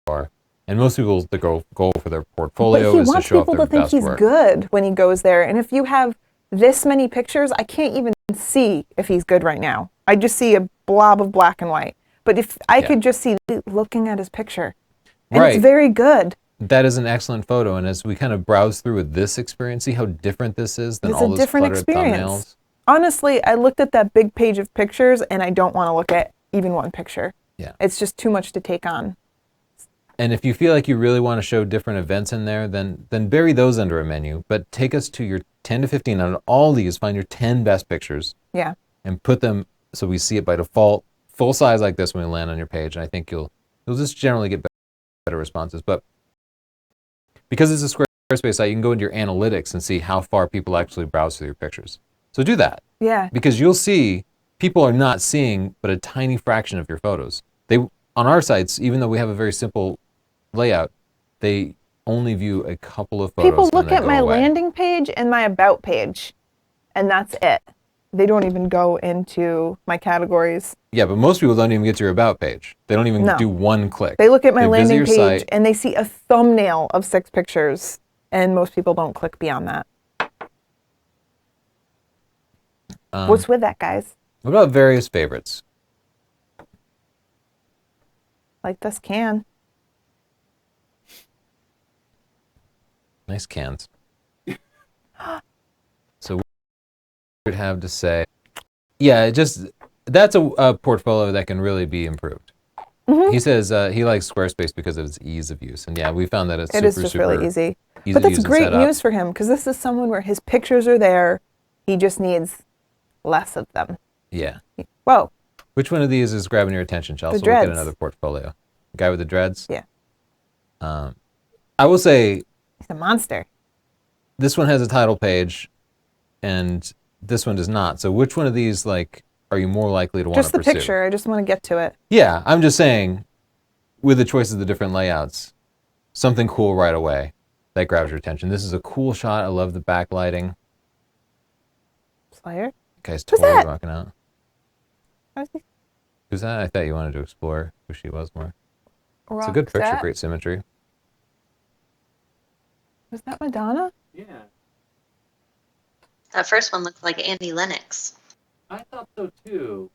are. And most people, the goal for their portfolio is to show off their best work. But he wants people to think he's good when he goes there. And if you have this many pictures, I can't even see if he's good right now. I just see a blob of black and white. But if I could just see looking at his picture, and it's very good. That is an excellent photo. And as we kind of browse through with this experience, see how different this is than all those cluttered thumbnails. Honestly, I looked at that big page of pictures, and I don't want to look at even one picture. Yeah. It's just too much to take on. And if you feel like you really want to show different events in there, then bury those under a menu. But take us to your 10 to 15 on all these. Find your 10 best pictures. Yeah. And put them so we see it by default, full size like this when we land on your page. And I think you'll just generally get better responses. But because it's a Squarespace site, you can go into your analytics and see how far people actually browse through your pictures. So do that. Yeah. Because you'll see people are not seeing but a tiny fraction of your photos. On our sites, even though we have a very simple layout, they only view a couple of photos. People look and they at go my away. landing page and my about page, and that's it. They don't even go into my categories. Yeah, but most people don't even get to your about page. They don't even No. do one click. They look at my They visit landing your page site. and they see a thumbnail of 6 pictures, and most people don't click beyond that. What's with that, guys? What about various favorites? Like this can. Nice cans. So what would have to say? Yeah, that's a portfolio that can really be improved. Mm-hmm. He says he likes Squarespace because of its ease of use, and yeah, we found that it's It is just really easy. But to that's use and great set up. news for him, because this is someone where his pictures are there. He just needs less of them. Yeah. Whoa. Which one of these is grabbing your attention, Chelsea? The We'll look at dreads. another portfolio. Guy with the dreads? Yeah. I will say He's a monster. this one has a title page, and this one does not. So which one of these, like, are you more likely to want to Just the pursue? picture. I just want to get to it. Yeah, I'm just saying, with the choice of the different layouts, something cool right away that grabs your attention. This is a cool shot. I love the backlighting. Slayer? Guy's Who's totally that? rocking out. How's he? Who's that? I thought you wanted to explore who she was more. It's a good picture, Roxette? great symmetry. Was that Madonna? Yeah, That first one looked like Annie Lennox. I thought so too.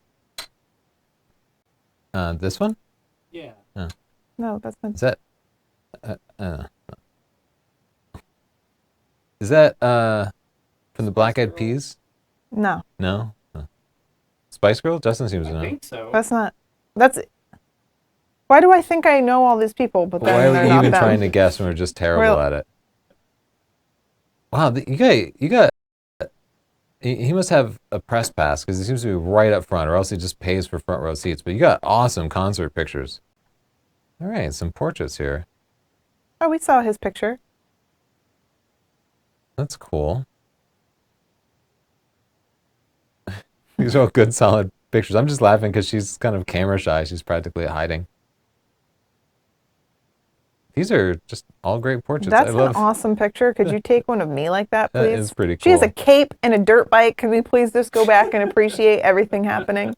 This one? Yeah. No, that's Is Madonna. that? Is that from the Black Eyed Peas? No, No. Spice Girls? Justin seems to I know. think so. that's not. That's. Why do I think I know all these people, but then Why are they're we not even them? trying to guess when we're just terrible Well- at it? Wow, you got. He must have a press pass because he seems to be right up front, or else he just pays for front row seats. But you got awesome concert pictures. All right, some portraits here. Oh, we saw his picture. That's cool. These are all good, solid pictures. I'm just laughing because she's kind of camera shy. She's practically hiding. These are just all great portraits. That's I love. an awesome picture. Could you take one of me like that, please? That is pretty She has a cool. cape and a dirt bike. Can we please just go back and appreciate everything happening?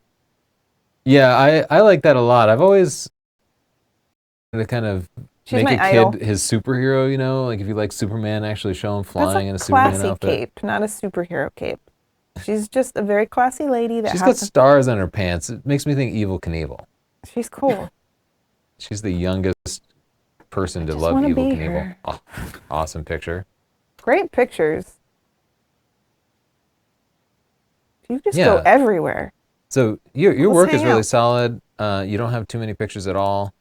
Yeah, I like that a lot. I've always to kind of She's make my a idol. kid his superhero, you know, like if you like Superman, actually show him That's flying a in a Superman classy outfit. cape, not a superhero cape. She's just a very classy lady that She's got has. stars on her pants. It makes me think Evel Knievel. She's cool. She's the youngest person to just love wanna Evel be Knievel. her. Oh, awesome picture. Great pictures. You just Yeah. go everywhere. So your Let's work is hang really out. solid. You don't have too many pictures at all.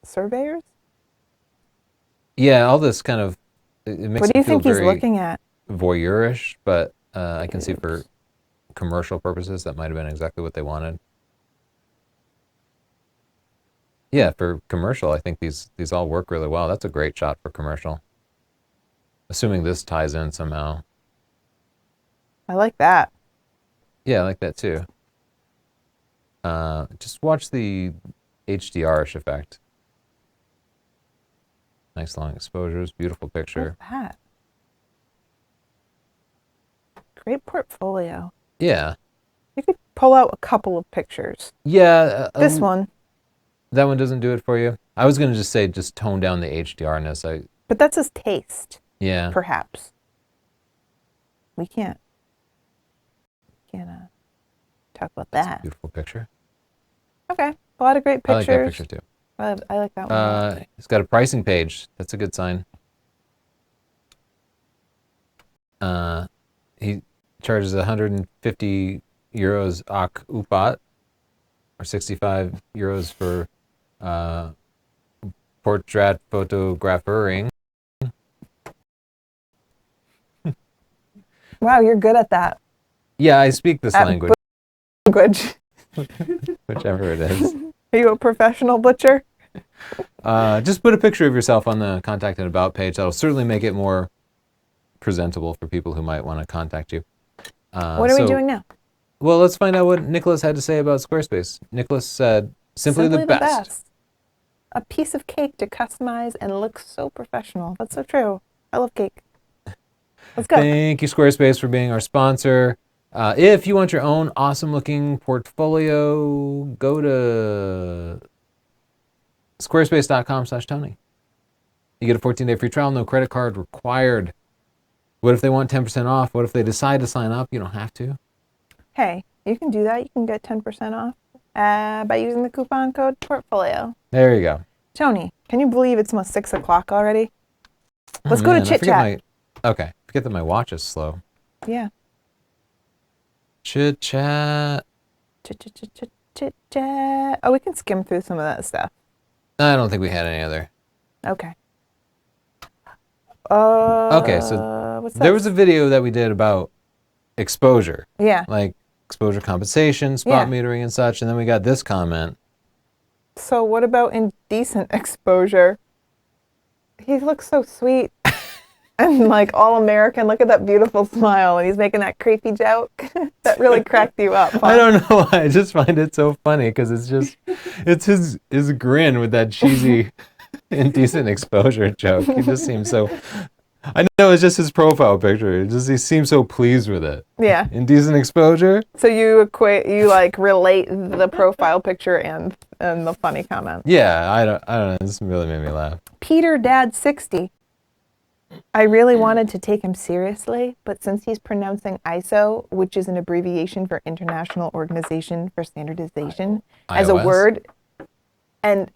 Surveyors? Yeah, all this kind of it makes What do it you feel think he's very looking at? voyeurish, but I can see for commercial purposes that might have been exactly what they wanted. Yeah, for commercial, I think these all work really well. That's a great shot for commercial. Assuming this ties in somehow. I like that. Yeah, I like that too. Just watch the HDR-ish effect. Nice long exposures, beautiful picture. What's that? Great portfolio. Yeah. You could pull out a couple of pictures. Yeah. This one. That one doesn't do it for you? I was going to just say just tone down the HDR-ness. But that's his taste, Yeah. perhaps. We can't talk about that. Beautiful picture. Okay. A lot of great I like that pictures. picture too. I like that one. a lot. It's got a pricing page. That's a good sign. He charges 150 euros ak upat, or 65 euros for portrait photographering. Wow, you're good at that Yeah, I speak this At language, language. whichever it is. Are you a professional butcher? Just put a picture of yourself on the contact and about page. That'll certainly make it more presentable for people who might want to contact you. What are we doing now? Well, let's find out what Nicholas had to say about Squarespace. Nicholas said, simply the best. A piece of cake to customize and look so professional. That's so true. I love cake. Let's go. Thank you, Squarespace, for being our sponsor. If you want your own awesome-looking portfolio, go to squarespace.com/Tony. You get a 14-day free trial, no credit card required. What if they want 10% off? What if they decide to sign up? You don't have to. Hey, you can do that. You can get 10% off by using the coupon code portfolio. There you go. Tony, can you believe it's almost 6 o'clock already? Oh, Let's go to man, Chit Chat. Okay, forget that my watch is slow. Yeah. Chit Chat. Chit Chat. Oh, we can skim through some of that stuff. I don't think we had any other. Okay. Okay, so what's there that? was a video that we did about exposure. Yeah. Like exposure compensation, spot Yeah. metering and such, and then we got this comment. So what about indecent exposure? He looks so sweet and like all American. Look at that beautiful smile, and he's making that creepy joke that really cracked you up. Huh? I don't know why. I just find it so funny because it's his grin with that cheesy indecent exposure joke. He just seems so. I know it's just his profile picture. He seems so pleased with it. Yeah. Indecent exposure. So you like relate the profile picture and the funny comment. Yeah, I don't know. This really made me laugh. Peter Dad 60. I really wanted to take him seriously, but since he's pronouncing ISO, which is an abbreviation for International Organization for Standardization, as a iOS? word, and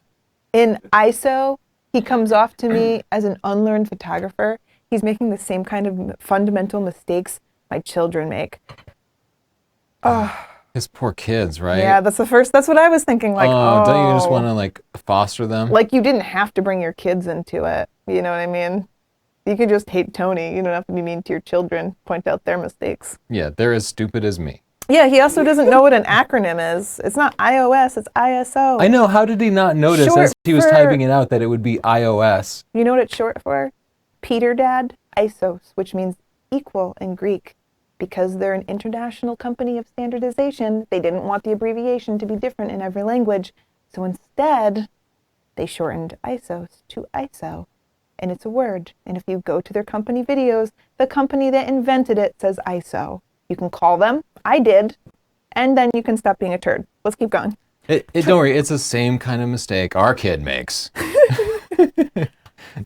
in ISO, he comes off to me as an unlearned photographer. He's making the same kind of fundamental mistakes my children make. Oh, His poor kids, right? yeah, that's what I was thinking. Like, don't you just want to like foster them? like you didn't have to bring your kids into it. You know what I mean? You could just hate Tony. You don't have to be mean to your children. Point out their mistakes. Yeah, they're as stupid as me. Yeah, he also doesn't know what an acronym is. It's not iOS, it's ISO. I know. How did he not notice Short as he was for- typing it out that it would be iOS? You know what it's short for? Peter Dad Isos, which means equal in Greek. Because they're an international company of standardization, they didn't want the abbreviation to be different in every language. So instead, they shortened ISOs to ISO. And it's a word. And if you go to their company videos, the company that invented it says ISO. You can call them. I did. And then you can stop being a turd. Let's keep going. Don't worry. It's the same kind of mistake our kid makes.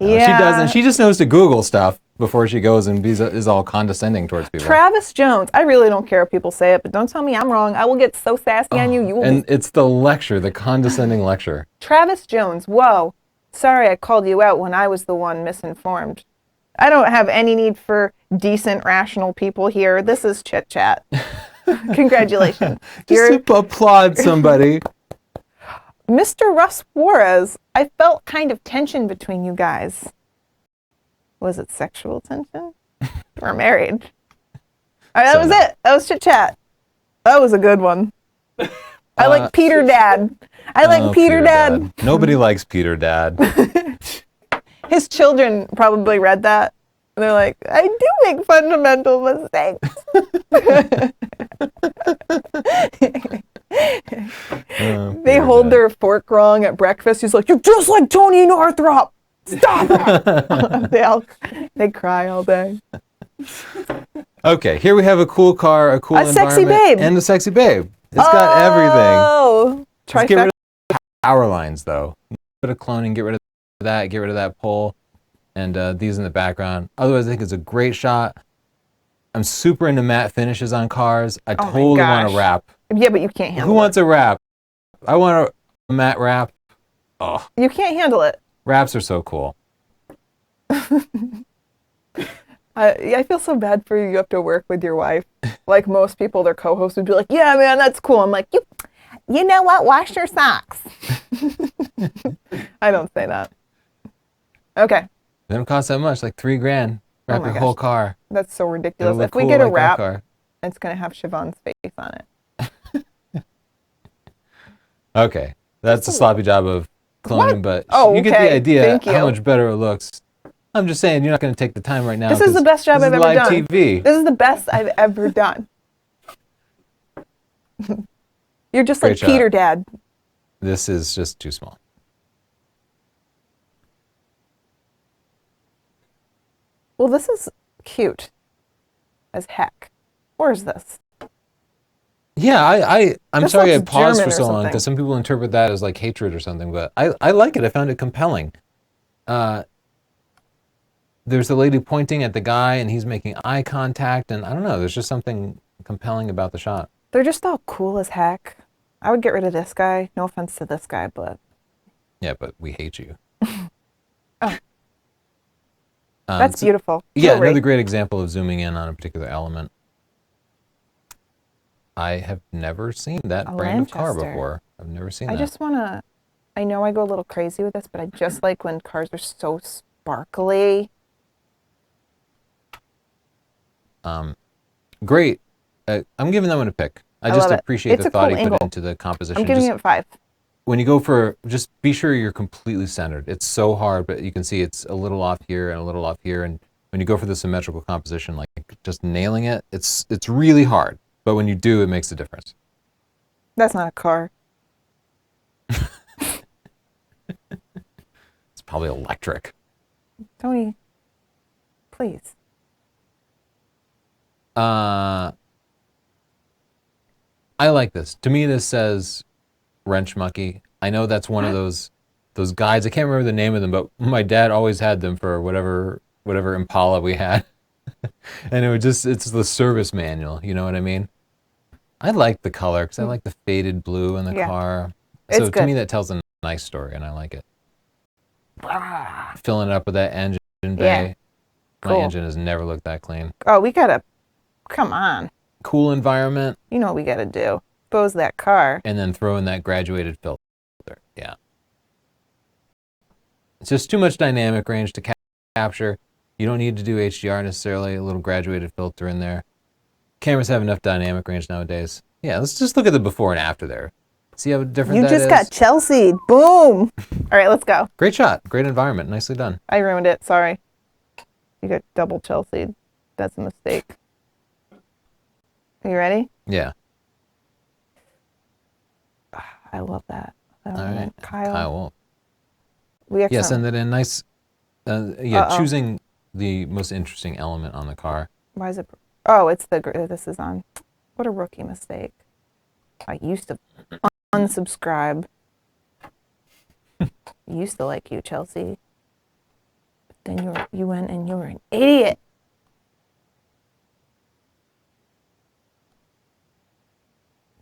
No, Yeah. She doesn't. She just knows to Google stuff before she goes and is all condescending towards people. Travis Jones. I really don't care if people say it, but don't tell me I'm wrong. I will get so sassy on you. You will And it's the lecture, the condescending lecture. Travis Jones. Whoa. Sorry I called you out when I was the one misinformed. I don't have any need for decent, rational people here. This is Chit Chat. Congratulations. Just to applaud somebody. Mr. Russ Juarez, I felt kind of tension between you guys. Was it sexual tension? We're married. All right, that was it. That was Chit Chat. That was a good one. I like Peter Dad. I like Peter Dad. Nobody likes Peter Dad. His children probably read that. And they're like, I do make fundamental mistakes. They hold their fork wrong at breakfast. He's like, you're just like Tony Northrup. Stop it. they cry all day. Okay, here we have a cool car, a cool environment, sexy babe. and a sexy babe. It's got everything. Oh, Let's get rid trifecta. of the power lines, though. A bit of cloning, get rid of that pole, and these in the background. Otherwise, I think it's a great shot. I'm super into matte finishes on cars. I Oh my totally want gosh. a wrap. Yeah, but you can't handle Who it. wants a wrap? I want a matte wrap. Oh, You can't handle it. wraps are so cool. I feel so bad for you. You have to work with your wife. Like most people, their co-hosts would be like, yeah, man, that's cool. I'm like, you know what? Wash your socks. I don't say that. Okay. They don't cost that much, like $3,000. Wrap my your gosh. whole car. That's so It'll ridiculous. look If we cool get a like that wrap, car. it's going to have Siobhan's face on it. Okay, that's a sloppy job of cloning, but Oh, you get okay. the idea Thank how you. much better it looks. I'm just saying, you're not going to take the time right now. This is the 'cause best job this I've is ever live done. TV. This is the best I've ever done. You're just Great like shot. Peter Dad. This is just too small. Well, this is cute. as heck. Or is this? Yeah, I'm This sorry I looks paused German for or so long something. because some people interpret that as like hatred or something, but I like it. I found it compelling. There's a lady pointing at the guy and he's making eye contact, and I don't know, there's just something compelling about the shot. They're just all cool as heck. I would get rid of this guy. No offense to this guy, but Yeah, but we hate you. oh, that's beautiful. Yeah, Jewelry. another great example of zooming in on a particular element. I have never seen that A brand of car Lanchester. before. I've never seen I that. just want to, I know I go a little crazy with this, but I just like when cars are so sparkly. Great. I'm giving that one a pick. I I just love it. appreciate It's the a thought cool he angle. put into the composition. I'm giving Just it 5. when you go for, just be sure you're completely centered. It's so hard, but you can see it's a little off here and a little off here. And when you go for the symmetrical composition, like just nailing it, it's really hard. But when you do, it makes a difference. That's not a car. It's probably electric. Tony, please. I like this. To me, this says wrench monkey. I know that's one of those guides. I can't remember the name of them, but my dad always had them for whatever Impala we had. And it's the service manual, you know what I mean? I like the color because I like the faded blue in the Yeah. car. It's So to good. me, that tells a nice story, and I like it. Filling it up with that engine bay. My Cool. engine has never looked that clean. Oh, we gotta, come on. Cool environment, You know what we gotta do. Expose that car. and then throw in that graduated filter. Yeah. It's just too much dynamic range to capture. You don't need to do HDR necessarily, a little graduated filter in there. Cameras have enough dynamic range nowadays. Yeah, let's just look at the before and after there. See how different You that just is? got Chelsea. Boom. All right, let's go. Great shot. Great environment. Nicely done. I ruined it. Sorry. You got double Chelsea. That's a mistake. Are you ready? Yeah. I love that. All right. Kyle Wolf. We Yeah, excellent. send it in. Nice. Choosing the most interesting element on the car. Why is it? Oh, it's this is on. What a rookie mistake. I used to unsubscribe. Used to like you, Chelsea. But then you went and you were an idiot.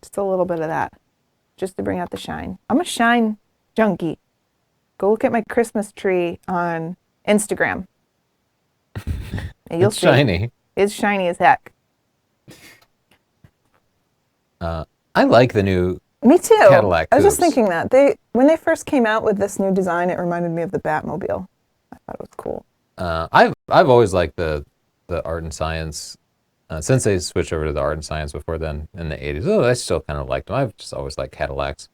Just a little bit of that, just to bring out the shine. I'm a shine junkie. Go look at my Christmas tree on Instagram. And you'll It's see. shiny. It's shiny as heck. I like the new. Me too. Cadillac I was just coupes. thinking that when they first came out with this new design, it reminded me of the Batmobile. I thought it was cool. I've always liked the art and science. Since they switched over to the art and science before then in the 80s. Oh, I still kind of liked them. I've just always liked Cadillacs.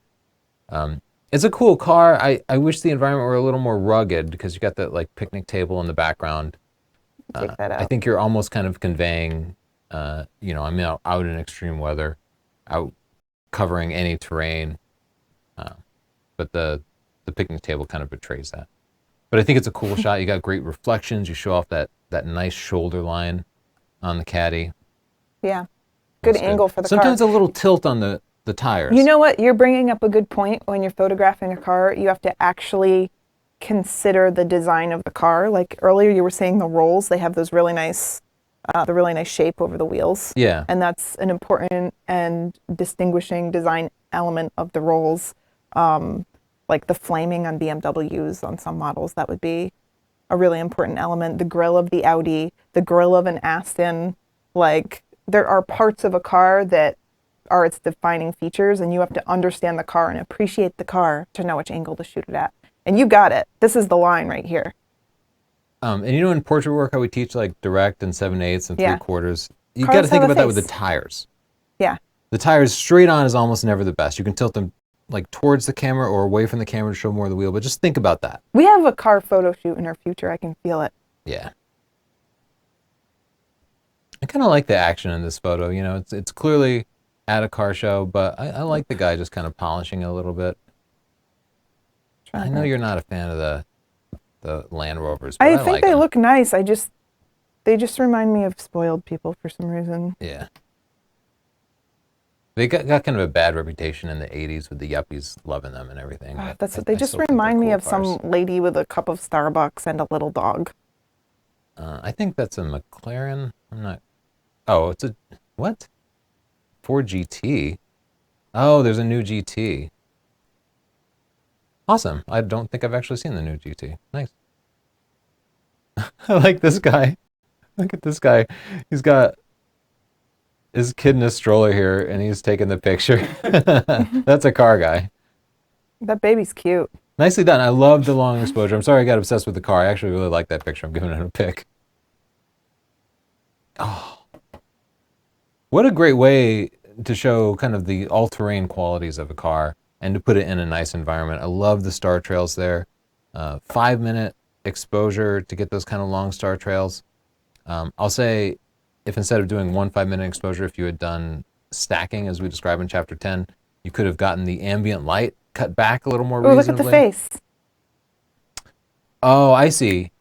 It's a cool car. I wish the environment were a little more rugged because you got that like picnic table in the background. Take that out. I think you're almost kind of conveying, I'm out in extreme weather, out covering any terrain. But the picnic table kind of betrays that. But I think it's a cool shot. You got great reflections. You show off that nice shoulder line on the caddy. Yeah. Good That's angle for the Sometimes car. a little tilt on the tires. You know what? You're bringing up a good point. When you're photographing a car, you have to actually consider the design of the car. Like earlier, you were saying the rolls. They have those really nice, the really nice shape over the wheels. Yeah. And that's an important and distinguishing design element of the rolls. Like the flaming on BMWs on some models, that would be a really important element. The grille of the Audi, the grille of an Aston. Like there are parts of a car that are its defining features, and you have to understand the car and appreciate the car to know which angle to shoot it at. And you got it. This is the line right here. And in portrait work, how we teach like direct and 7/8 and Yeah. 3/4. You Cars got to think have a about that with the face. tires. Yeah. The tires straight on is almost never the best. You can tilt them like towards the camera or away from the camera to show more of the wheel, but just think about that. We have a car photo shoot in our future. I can feel it. Yeah. I kind of like the action in this photo. It's clearly at a car show, but I like the guy just kind of polishing it a little bit. I know you're not a fan of the Land Rovers, but I I think like they them. look nice. They just remind me of spoiled people for some reason. Yeah. They got kind of a bad reputation in the 80s with the yuppies loving them and everything. But They just still think they're remind me cool of some lady with a cup of Starbucks and a little dog. I think that's a McLaren. I'm not. Oh, it's a what? Ford GT. Oh, there's a new GT. Awesome. I don't think I've actually seen the new GT. Nice. I like this guy. Look at this guy. He's got his kid in a stroller here, and he's taking the picture. That's a car guy. That baby's cute. Nicely done. I love the long exposure. I'm sorry I got obsessed with the car. I actually really like that picture. I'm giving it a pick. Oh, what a great way to show kind of the all-terrain qualities of a car and to put it in a nice environment. I love the star trails there. 5-minute exposure to get those kind of long star trails. I'll say if instead of doing one 5-minute exposure, if you had done stacking as we describe in chapter 10, you could have gotten the ambient light cut back a little more reasonably. Look at the face. Oh, I see.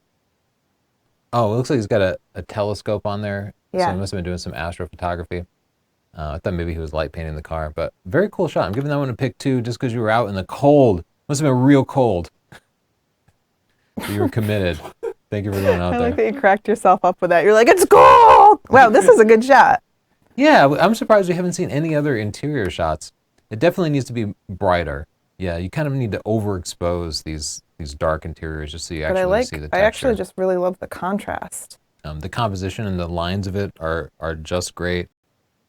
Oh, it looks like he's got a telescope on there. Yeah. So he must have been doing some astrophotography. I thought maybe he was light painting the car, but very cool shot. I'm giving that one a pick too, just because you were out in the cold. Must have been real cold. You were committed. Thank you for going out there. I like that you cracked yourself up with that. You're like, it's cold! Wow, this is a good shot. Yeah, I'm surprised we haven't seen any other interior shots. It definitely needs to be brighter. Yeah, you kind of need to overexpose these dark interiors just so you actually see the texture. I actually just really love the contrast. The composition and the lines of it are just great.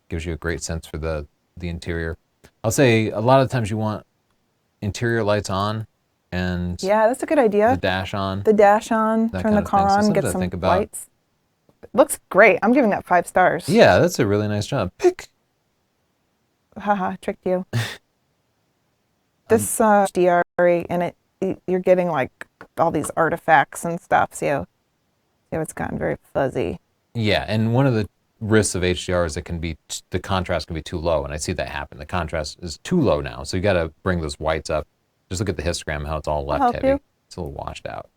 Gives you a great sense for the interior. I'll say a lot of times you want interior lights on and yeah, that's a good idea. the dash on. The dash on, turn the car on, get some lights. It looks great. I'm giving that 5 stars. Yeah, that's a really nice job. Pick. Haha, tricked you. This HDR and you're getting like all these artifacts and stuff. So it's gotten very fuzzy. Yeah, and one of the risks of HDR is the contrast can be too low, and I see that happen. The contrast is too low now, so you got to bring those whites up. Just look at the histogram, how it's all left heavy. You. It's a little washed out.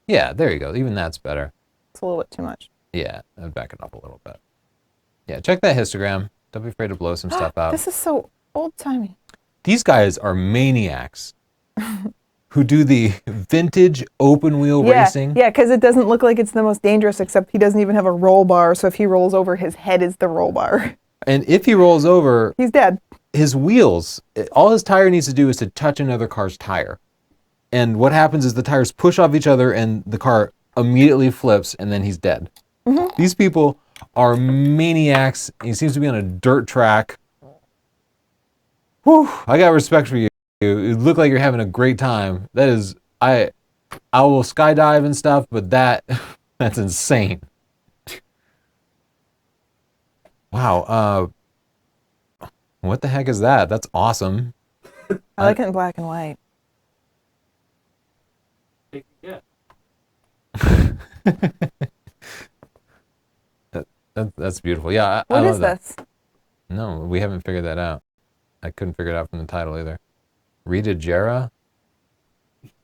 Yeah, there you go. Even that's better. It's a little bit too much. Yeah, I'd back it up a little bit. Yeah, check that histogram. Don't be afraid to blow some stuff out. This is so old-timey. These guys are maniacs who do the vintage open wheel racing. Yeah, because it doesn't look like it's the most dangerous, except he doesn't even have a roll bar, so if he rolls over, his head is the roll bar. And if he rolls over, he's dead. His wheels, all his tire needs to do is to touch another car's tire. And what happens is the tires push off each other and the car immediately flips and then he's dead. Mm-hmm. These people are maniacs. He seems to be on a dirt track. Whew, I got respect for you. You look like you're having a great time. That is, I will skydive and stuff, but that's insane. Wow. What the heck is that? That's awesome. I like it in black and white. Yeah. That's beautiful. Yeah, What I love is that. this? No, we haven't figured that out. I couldn't figure it out from the title either. Rita Jera?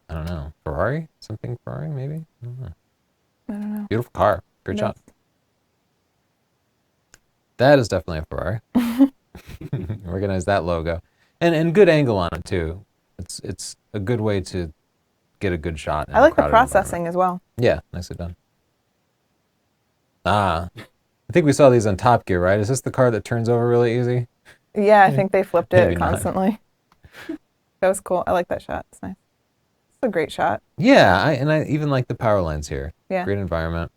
I don't know. Ferrari? Something Ferrari, maybe? I don't know. Beautiful car. Great shot. That is definitely a Ferrari. Recognize that logo. And good angle on it, too. It's a good way to get a good shot. I like the processing as well. Yeah, nicely done. I think we saw these on Top Gear, right? Is this the car that turns over really easy? Yeah, I think they flipped it Maybe constantly. That was cool. I like that shot. It's nice. It's a great shot. Yeah, I even like the power lines here. Yeah. Great environment.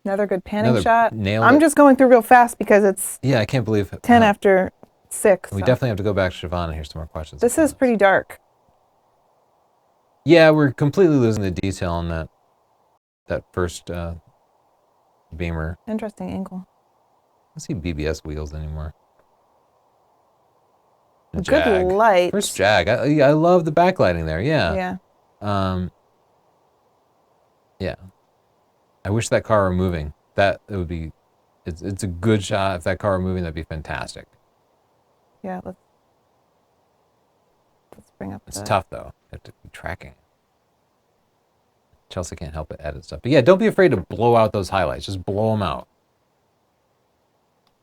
Another good panning shot. Nailed I'm it. just going through real fast because it's I can't believe it. 10 after 6. We definitely have to go back to Siobhan and hear some more questions. This is pretty dark. Yeah, we're completely losing the detail on that first Beamer. Interesting angle. I don't see BBS wheels anymore. Good light. First Jag. I love the backlighting there. Yeah. Yeah. Yeah. I wish that car were moving. It would be. It's a good shot. If that car were moving, that'd be fantastic. Yeah. Let's bring up. It's tough though. You have to be tracking. Chelsea can't help but edit stuff. But yeah, don't be afraid to blow out those highlights. Just blow them out.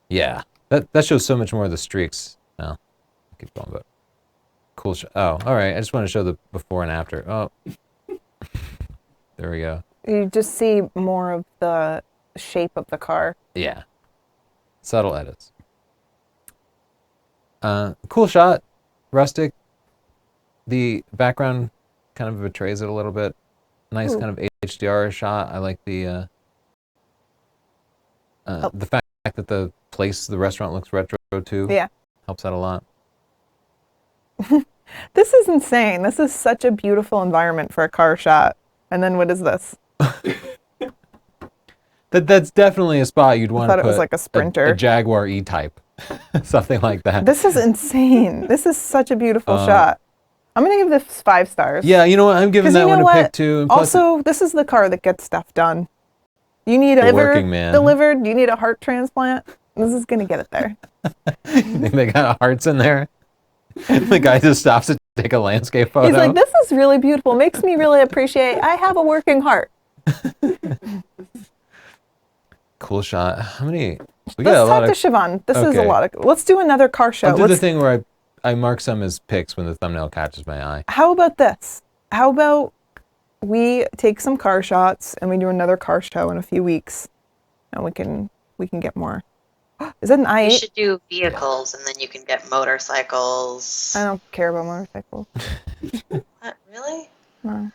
Yeah, that shows so much more of the streaks. No, keep going, but cool. Oh, all right. I just want to show the before and after. Oh, there we go. You just see more of the shape of the car. Yeah, subtle edits. Cool shot, rustic. The background kind of betrays it a little bit. Nice kind of HDR shot. I like the fact that the restaurant looks retro too. Yeah. Helps out a lot. This is insane. This is such a beautiful environment for a car shot. And then what is this? That's definitely a spot you'd want to put. I thought it was like a Sprinter. A Jaguar E-Type. Something like that. This is insane. This is such a beautiful shot. I'm going to give this 5 stars. Yeah, you know what? I'm giving that one a pick too. And also, this is the car that gets stuff done. You need a liver delivered. You need a heart transplant. This is going to get it there. You think they got hearts in there? The guy just stops to take a landscape photo. He's like, this is really beautiful. Makes me really appreciate I have a working heart. Cool shot. How many? Let's talk to Siobhan. This is a lot of... Let's do another car show. I'll do the thing where I mark some as pics when the thumbnail catches my eye. How about this? How about we take some car shots and we do another car show in a few weeks, and we can get more. Is that an i8? You should do vehicles, and then you can get motorcycles. I don't care about motorcycles. What, really? No.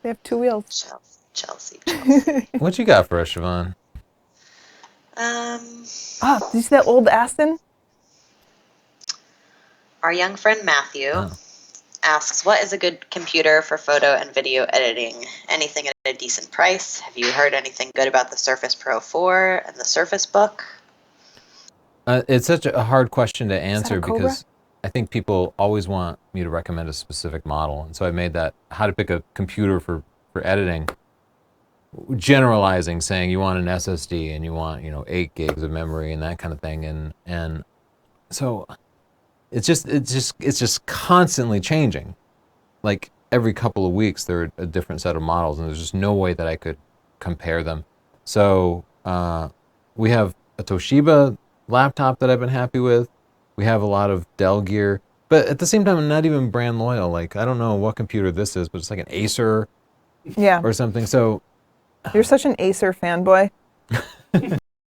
They have 2 wheels. Chelsea. What you got for us, Siobhan? Did you see that old Aston? Our young friend Matthew asks, what is a good computer for photo and video editing? Anything at a decent price? Have you heard anything good about the Surface Pro 4 and the Surface Book? It's such a hard question to answer because I think people always want me to recommend a specific model. And so I made that how to pick a computer for editing, generalizing, saying you want an SSD and you want 8 gigs of memory and that kind of thing. And so it's just constantly changing. Like every couple of weeks there are a different set of models, and there's just no way that I could compare them. So we have a Toshiba laptop that I've been happy with. We have a lot of Dell gear, but at the same time I'm not even brand loyal. Like I don't know what computer this is, but it's like an Acer or something. So you're such an Acer fanboy.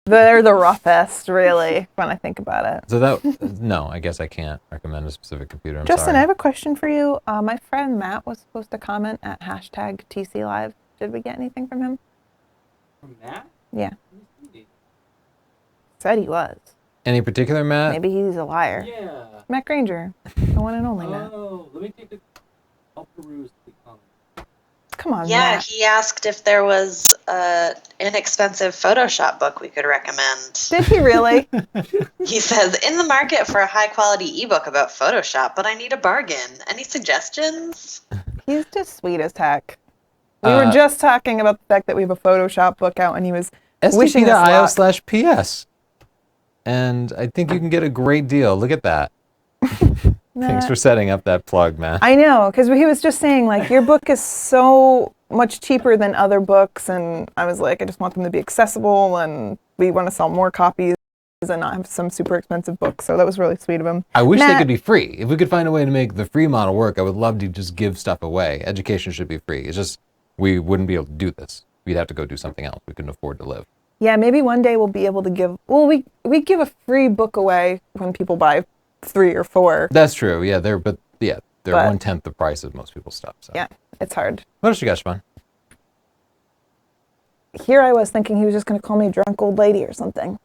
They're the roughest, really, when I think about it. So no, I guess I can't recommend a specific computer. Justin, sorry. I have a question for you. My friend Matt was supposed to comment at #TCLive. Did we get anything from him? From Matt? Yeah. Said he was. Any particular Matt? Maybe he's a liar. Yeah. Matt Granger, the one and only Matt. Oh, let me take a peruse the comment. Come on, Yeah, Matt. he asked if there was an inexpensive Photoshop book we could recommend. Did he really? He says, in the market for a high-quality ebook about Photoshop, but I need a bargain. Any suggestions? He's just sweet as heck. We were just talking about the fact that we have a Photoshop book out, and he was wishing us luck. std.io/ps. And I think you can get a great deal. Look at that. Thanks for setting up that plug, man. I know, because he was just saying, like, your book is so much cheaper than other books, and I was like, I just want them to be accessible, and we want to sell more copies and not have some super expensive books. So that was really sweet of him. I wish they could be free. If we could find a way to make the free model work, I would love to just give stuff away. Education should be free. It's just we wouldn't be able to do this. We'd have to go do something else. We couldn't afford to live. Yeah, maybe one day we'll be able to give. Well, we give a free book away when people buy 3 or 4. That's true. Yeah, they're 1/10 the price of most people's stuff. So. Yeah, it's hard. What else you got, Siobhan? Here I was thinking he was just going to call me a drunk old lady or something.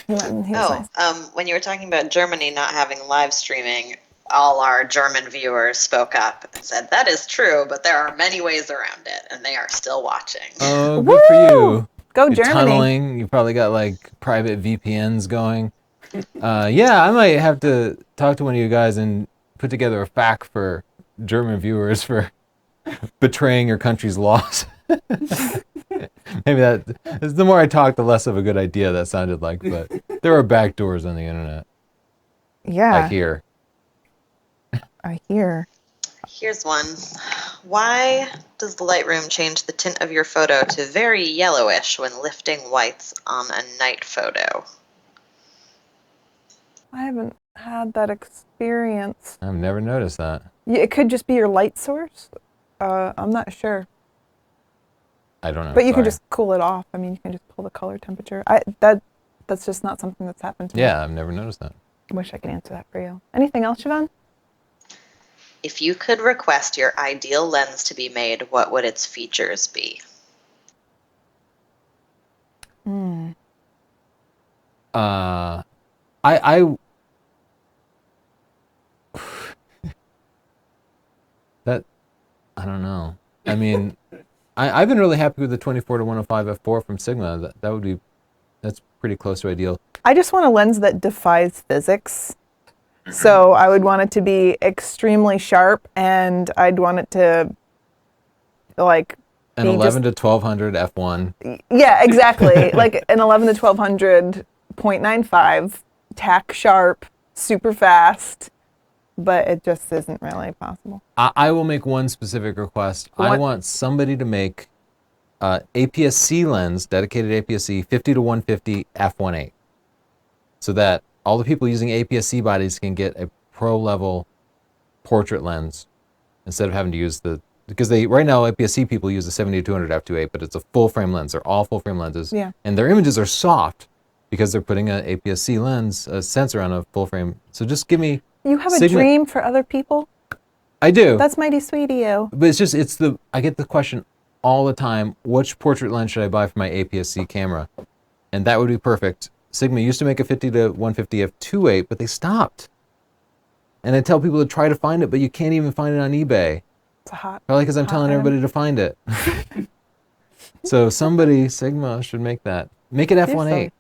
He was nice. When you were talking about Germany not having live streaming, all our German viewers spoke up and said, that is true, but there are many ways around it, and they are still watching. Oh, good for you. Go You're Germany. Tunneling. You probably got like private VPNs going. Yeah, I might have to talk to one of you guys and put together a FAQ for German viewers for betraying your country's laws. Maybe the more I talk, the less of a good idea that sounded like, but there are back doors on the internet. Yeah. I hear. Here's one. Why does the Lightroom change the tint of your photo to very yellowish when lifting whites on a night photo? I haven't had that experience. I've never noticed that. Yeah, it could just be your light source. I'm not sure. I don't know. But you can sorry. just cool it off. I mean, you can just pull the color temperature. That's just not something that's happened to me. Yeah, I've never noticed that. I wish I could answer that for you. Anything else, Siobhan? If you could request your ideal lens to be made, what would its features be? I that I don't know. I mean, I've been really happy with the 24 to 105 f4 from Sigma. That's pretty close to ideal. I just want a lens that defies physics. So I would want it to be extremely sharp, and I'd want it to like An be 11 to 1200 f1. yeah, exactly. Like an 11 to 1200 0.95, tack sharp, super fast, but it just isn't really possible. I will make one specific request. I want somebody to make APS-C lens, dedicated APS-C, 50 to 150 f1.8, so that all the people using APS-C bodies can get a pro-level portrait lens instead of having to use because right now APS-C people use the 70 to 200 f2.8, but it's a full-frame lens. They're all full-frame lenses, Yeah. and their images are soft because they're putting an APS-C lens, a sensor on a full-frame. So just give me. You have a Sigma. dream for other people? I do. That's mighty sweet of you. But I get the question all the time, which portrait lens should I buy for my APS-C camera? And that would be perfect. Sigma used to make a 50 to 150 f2.8, but they stopped. And I tell people to try to find it, but you can't even find it on eBay. It's a hot. Probably because I'm telling item. everybody to find it. So Sigma should make that. Make it f1.8.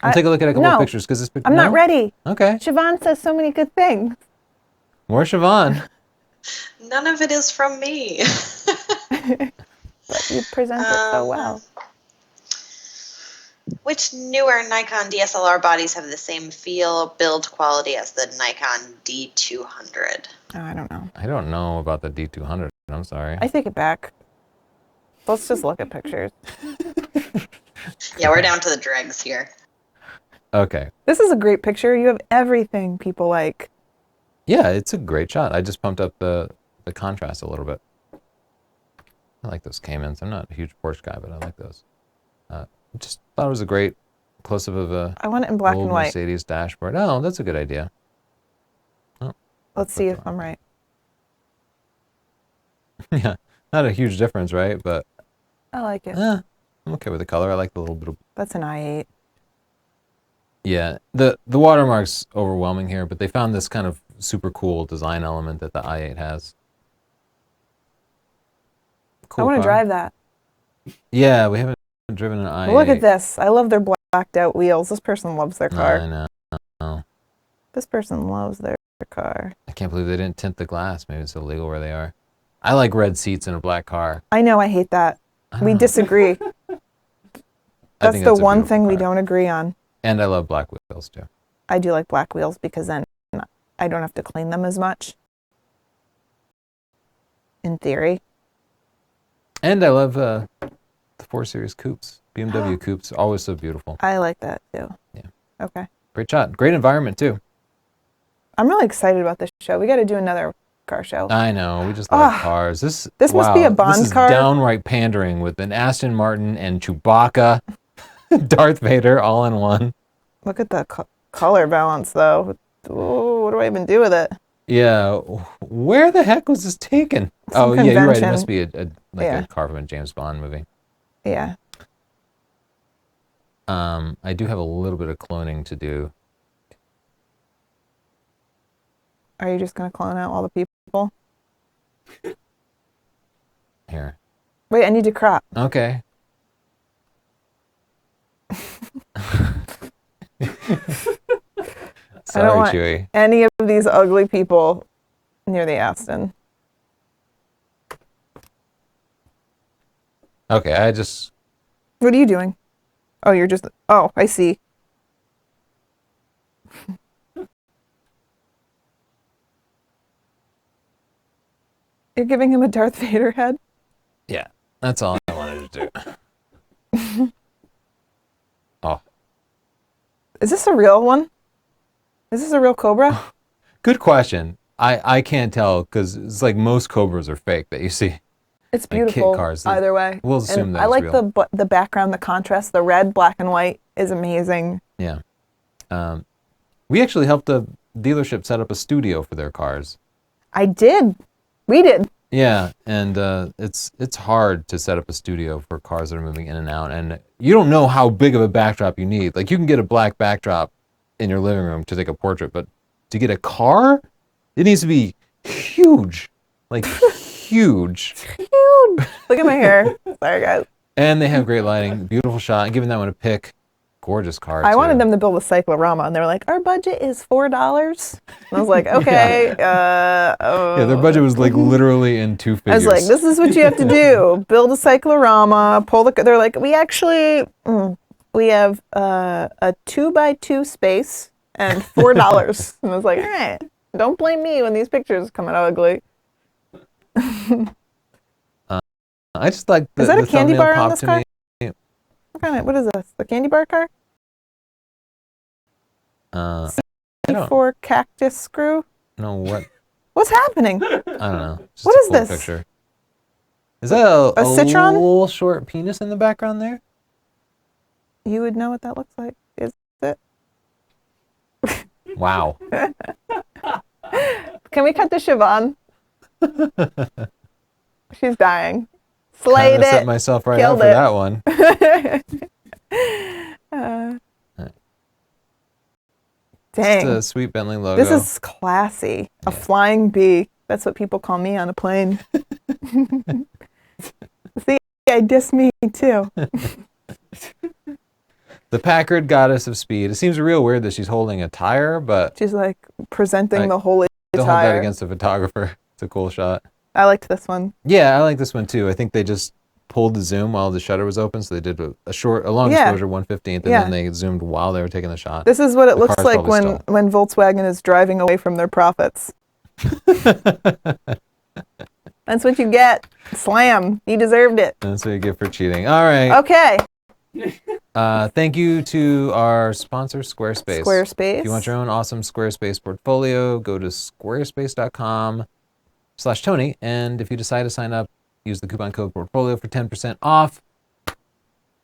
I'll take a look at a couple of pictures because this picture. I'm not ready. Okay. Siobhan says so many good things. More Siobhan. None of it is from me. But you present it so well. Which newer Nikon DSLR bodies have the same feel, build quality as the Nikon D200? Oh, I don't know. I don't know about the D200. I'm sorry. I take it back. Let's just look at pictures. Yeah, we're down to the dregs here. Okay. This is a great picture. You have everything people like. Yeah, it's a great shot. I just pumped up the contrast a little bit. I like those Caymans. I'm not a huge Porsche guy, but I like those. Just thought it was a great close-up of a I want it in black old and white. Mercedes dashboard. Oh, that's a good idea. Oh, Let's see if I'm right. Yeah, not a huge difference, right? But I like it. I'm okay with the color. I like the little bit of... That's an i8. Yeah, the watermark's overwhelming here, but they found this kind of super cool design element that the i8 has. Cool I want to car. drive that. Yeah, we haven't driven an i8. Look at this. I love their blacked out wheels. This person loves their car. I know. This person loves their car. I can't believe they didn't tint the glass. Maybe it's illegal where they are. I like red seats in a black car. I know, I hate that. We disagree. That's the one thing we don't agree on. And I love black wheels too. I do like black wheels because then I don't have to clean them as much. In theory. And I love the 4 Series coupes. BMW coupes, always so beautiful. I like that too. Yeah. Okay. Great shot. Great environment too. I'm really excited about this show. We got to do another car show. I know. We just love cars. This must be a Bond this car. This is downright pandering with an Aston Martin and Chewbacca, Darth Vader all in one. Look at the color balance though. Ooh, what do I even do with it? Yeah. Where the heck was this taken? Some yeah, you're right. It convention. must be a car from a James Bond movie. Yeah. I do have a little bit of cloning to do. Are you just going to clone out all the people? Here. Wait, I need to crop. Okay. I don't want Chewy. any of these ugly people near the Aston. Okay, I just... What are you doing? Oh, you're just... Oh, I see. You're giving him a Darth Vader head? Yeah, that's all I wanted to do. Oh, Is this a real one? Is this a real cobra? good question. I can't tell because it's like most cobras are fake that you see. It's Like kit beautiful cars. either way. We'll assume and that I it's like real. the background, the contrast, the red, black, and white is amazing. Yeah. We actually helped the dealership set up a studio for their cars. I did. We did. Yeah, and it's hard to set up a studio for cars that are moving in and out, and you don't know how big of a backdrop you need. Like you can get a black backdrop in your living room to take a portrait, but to get a car, it needs to be huge, like huge. Huge. Look at my hair. Sorry, guys. And they have great lighting, beautiful shot, and giving that one a pick. Gorgeous car. I too. wanted them to build a cyclorama, and they were like, "Our budget is $4." And I was like, "Okay." Yeah, their budget was like literally in two I figures. was like, "This is what you have to do: build a cyclorama, pull the." They're like, "We actually, we have a 2x2 space and $4." And I was like, "All right, don't blame me when these pictures come out ugly." I just like the, Is that the a candy thumbnail bar on popped this to car? me. What is this? The candy bar car? I don't C4 cactus screw? know what. What's happening? I don't know. Just What a is cool this? Picture. Is that a citron? little short penis in the background there? You would know what that looks like. Is it? Wow. Can we cut to Siobhan? She's dying. Kind Slayed of set it. myself right Killed up for it. that one. Just Dang. a sweet Bentley logo. This is classy. A flying bee. That's what people call me on a plane. See, I diss me too. the Packard Goddess of Speed. It seems real weird that she's holding a tire, but She's like presenting the holy don't hold that tire. against a photographer. It's a cool shot. I liked this one. Yeah, I like this one too. I think they just pulled the zoom while the shutter was open, so they did a long exposure 1/15th, and then they zoomed while they were taking the shot. This is what it looks car's like probably when Volkswagen is driving away from their profits. That's what you get. Slam. You deserved it. That's what you get for cheating. All right. Okay. Thank you to our sponsor, Squarespace. Squarespace. If you want your own awesome Squarespace portfolio, go to squarespace.com/Tony, and if you decide to sign up, use the coupon code portfolio for 10% off.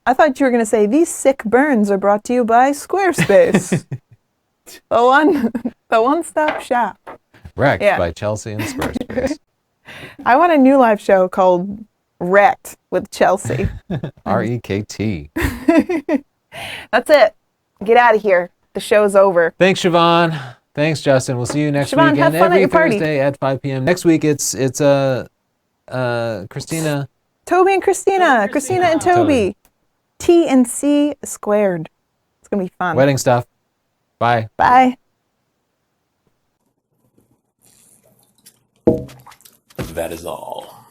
I thought you were going to say these sick burns are brought to you by Squarespace. the one-stop shop. Wrecked by Chelsea and Squarespace. I want a new live show called Wrecked with Chelsea. REKT. That's it. Get out of here. The show's over. Thanks, Siobhan. Thanks, Justin. We'll see you next Siobhan, week have and fun at every your party. Thursday at 5 p.m. Next week it's Christina. Toby and Christina. Christina and Toby. T and C squared. It's going to be fun. Wedding stuff. Bye. Bye. That is all.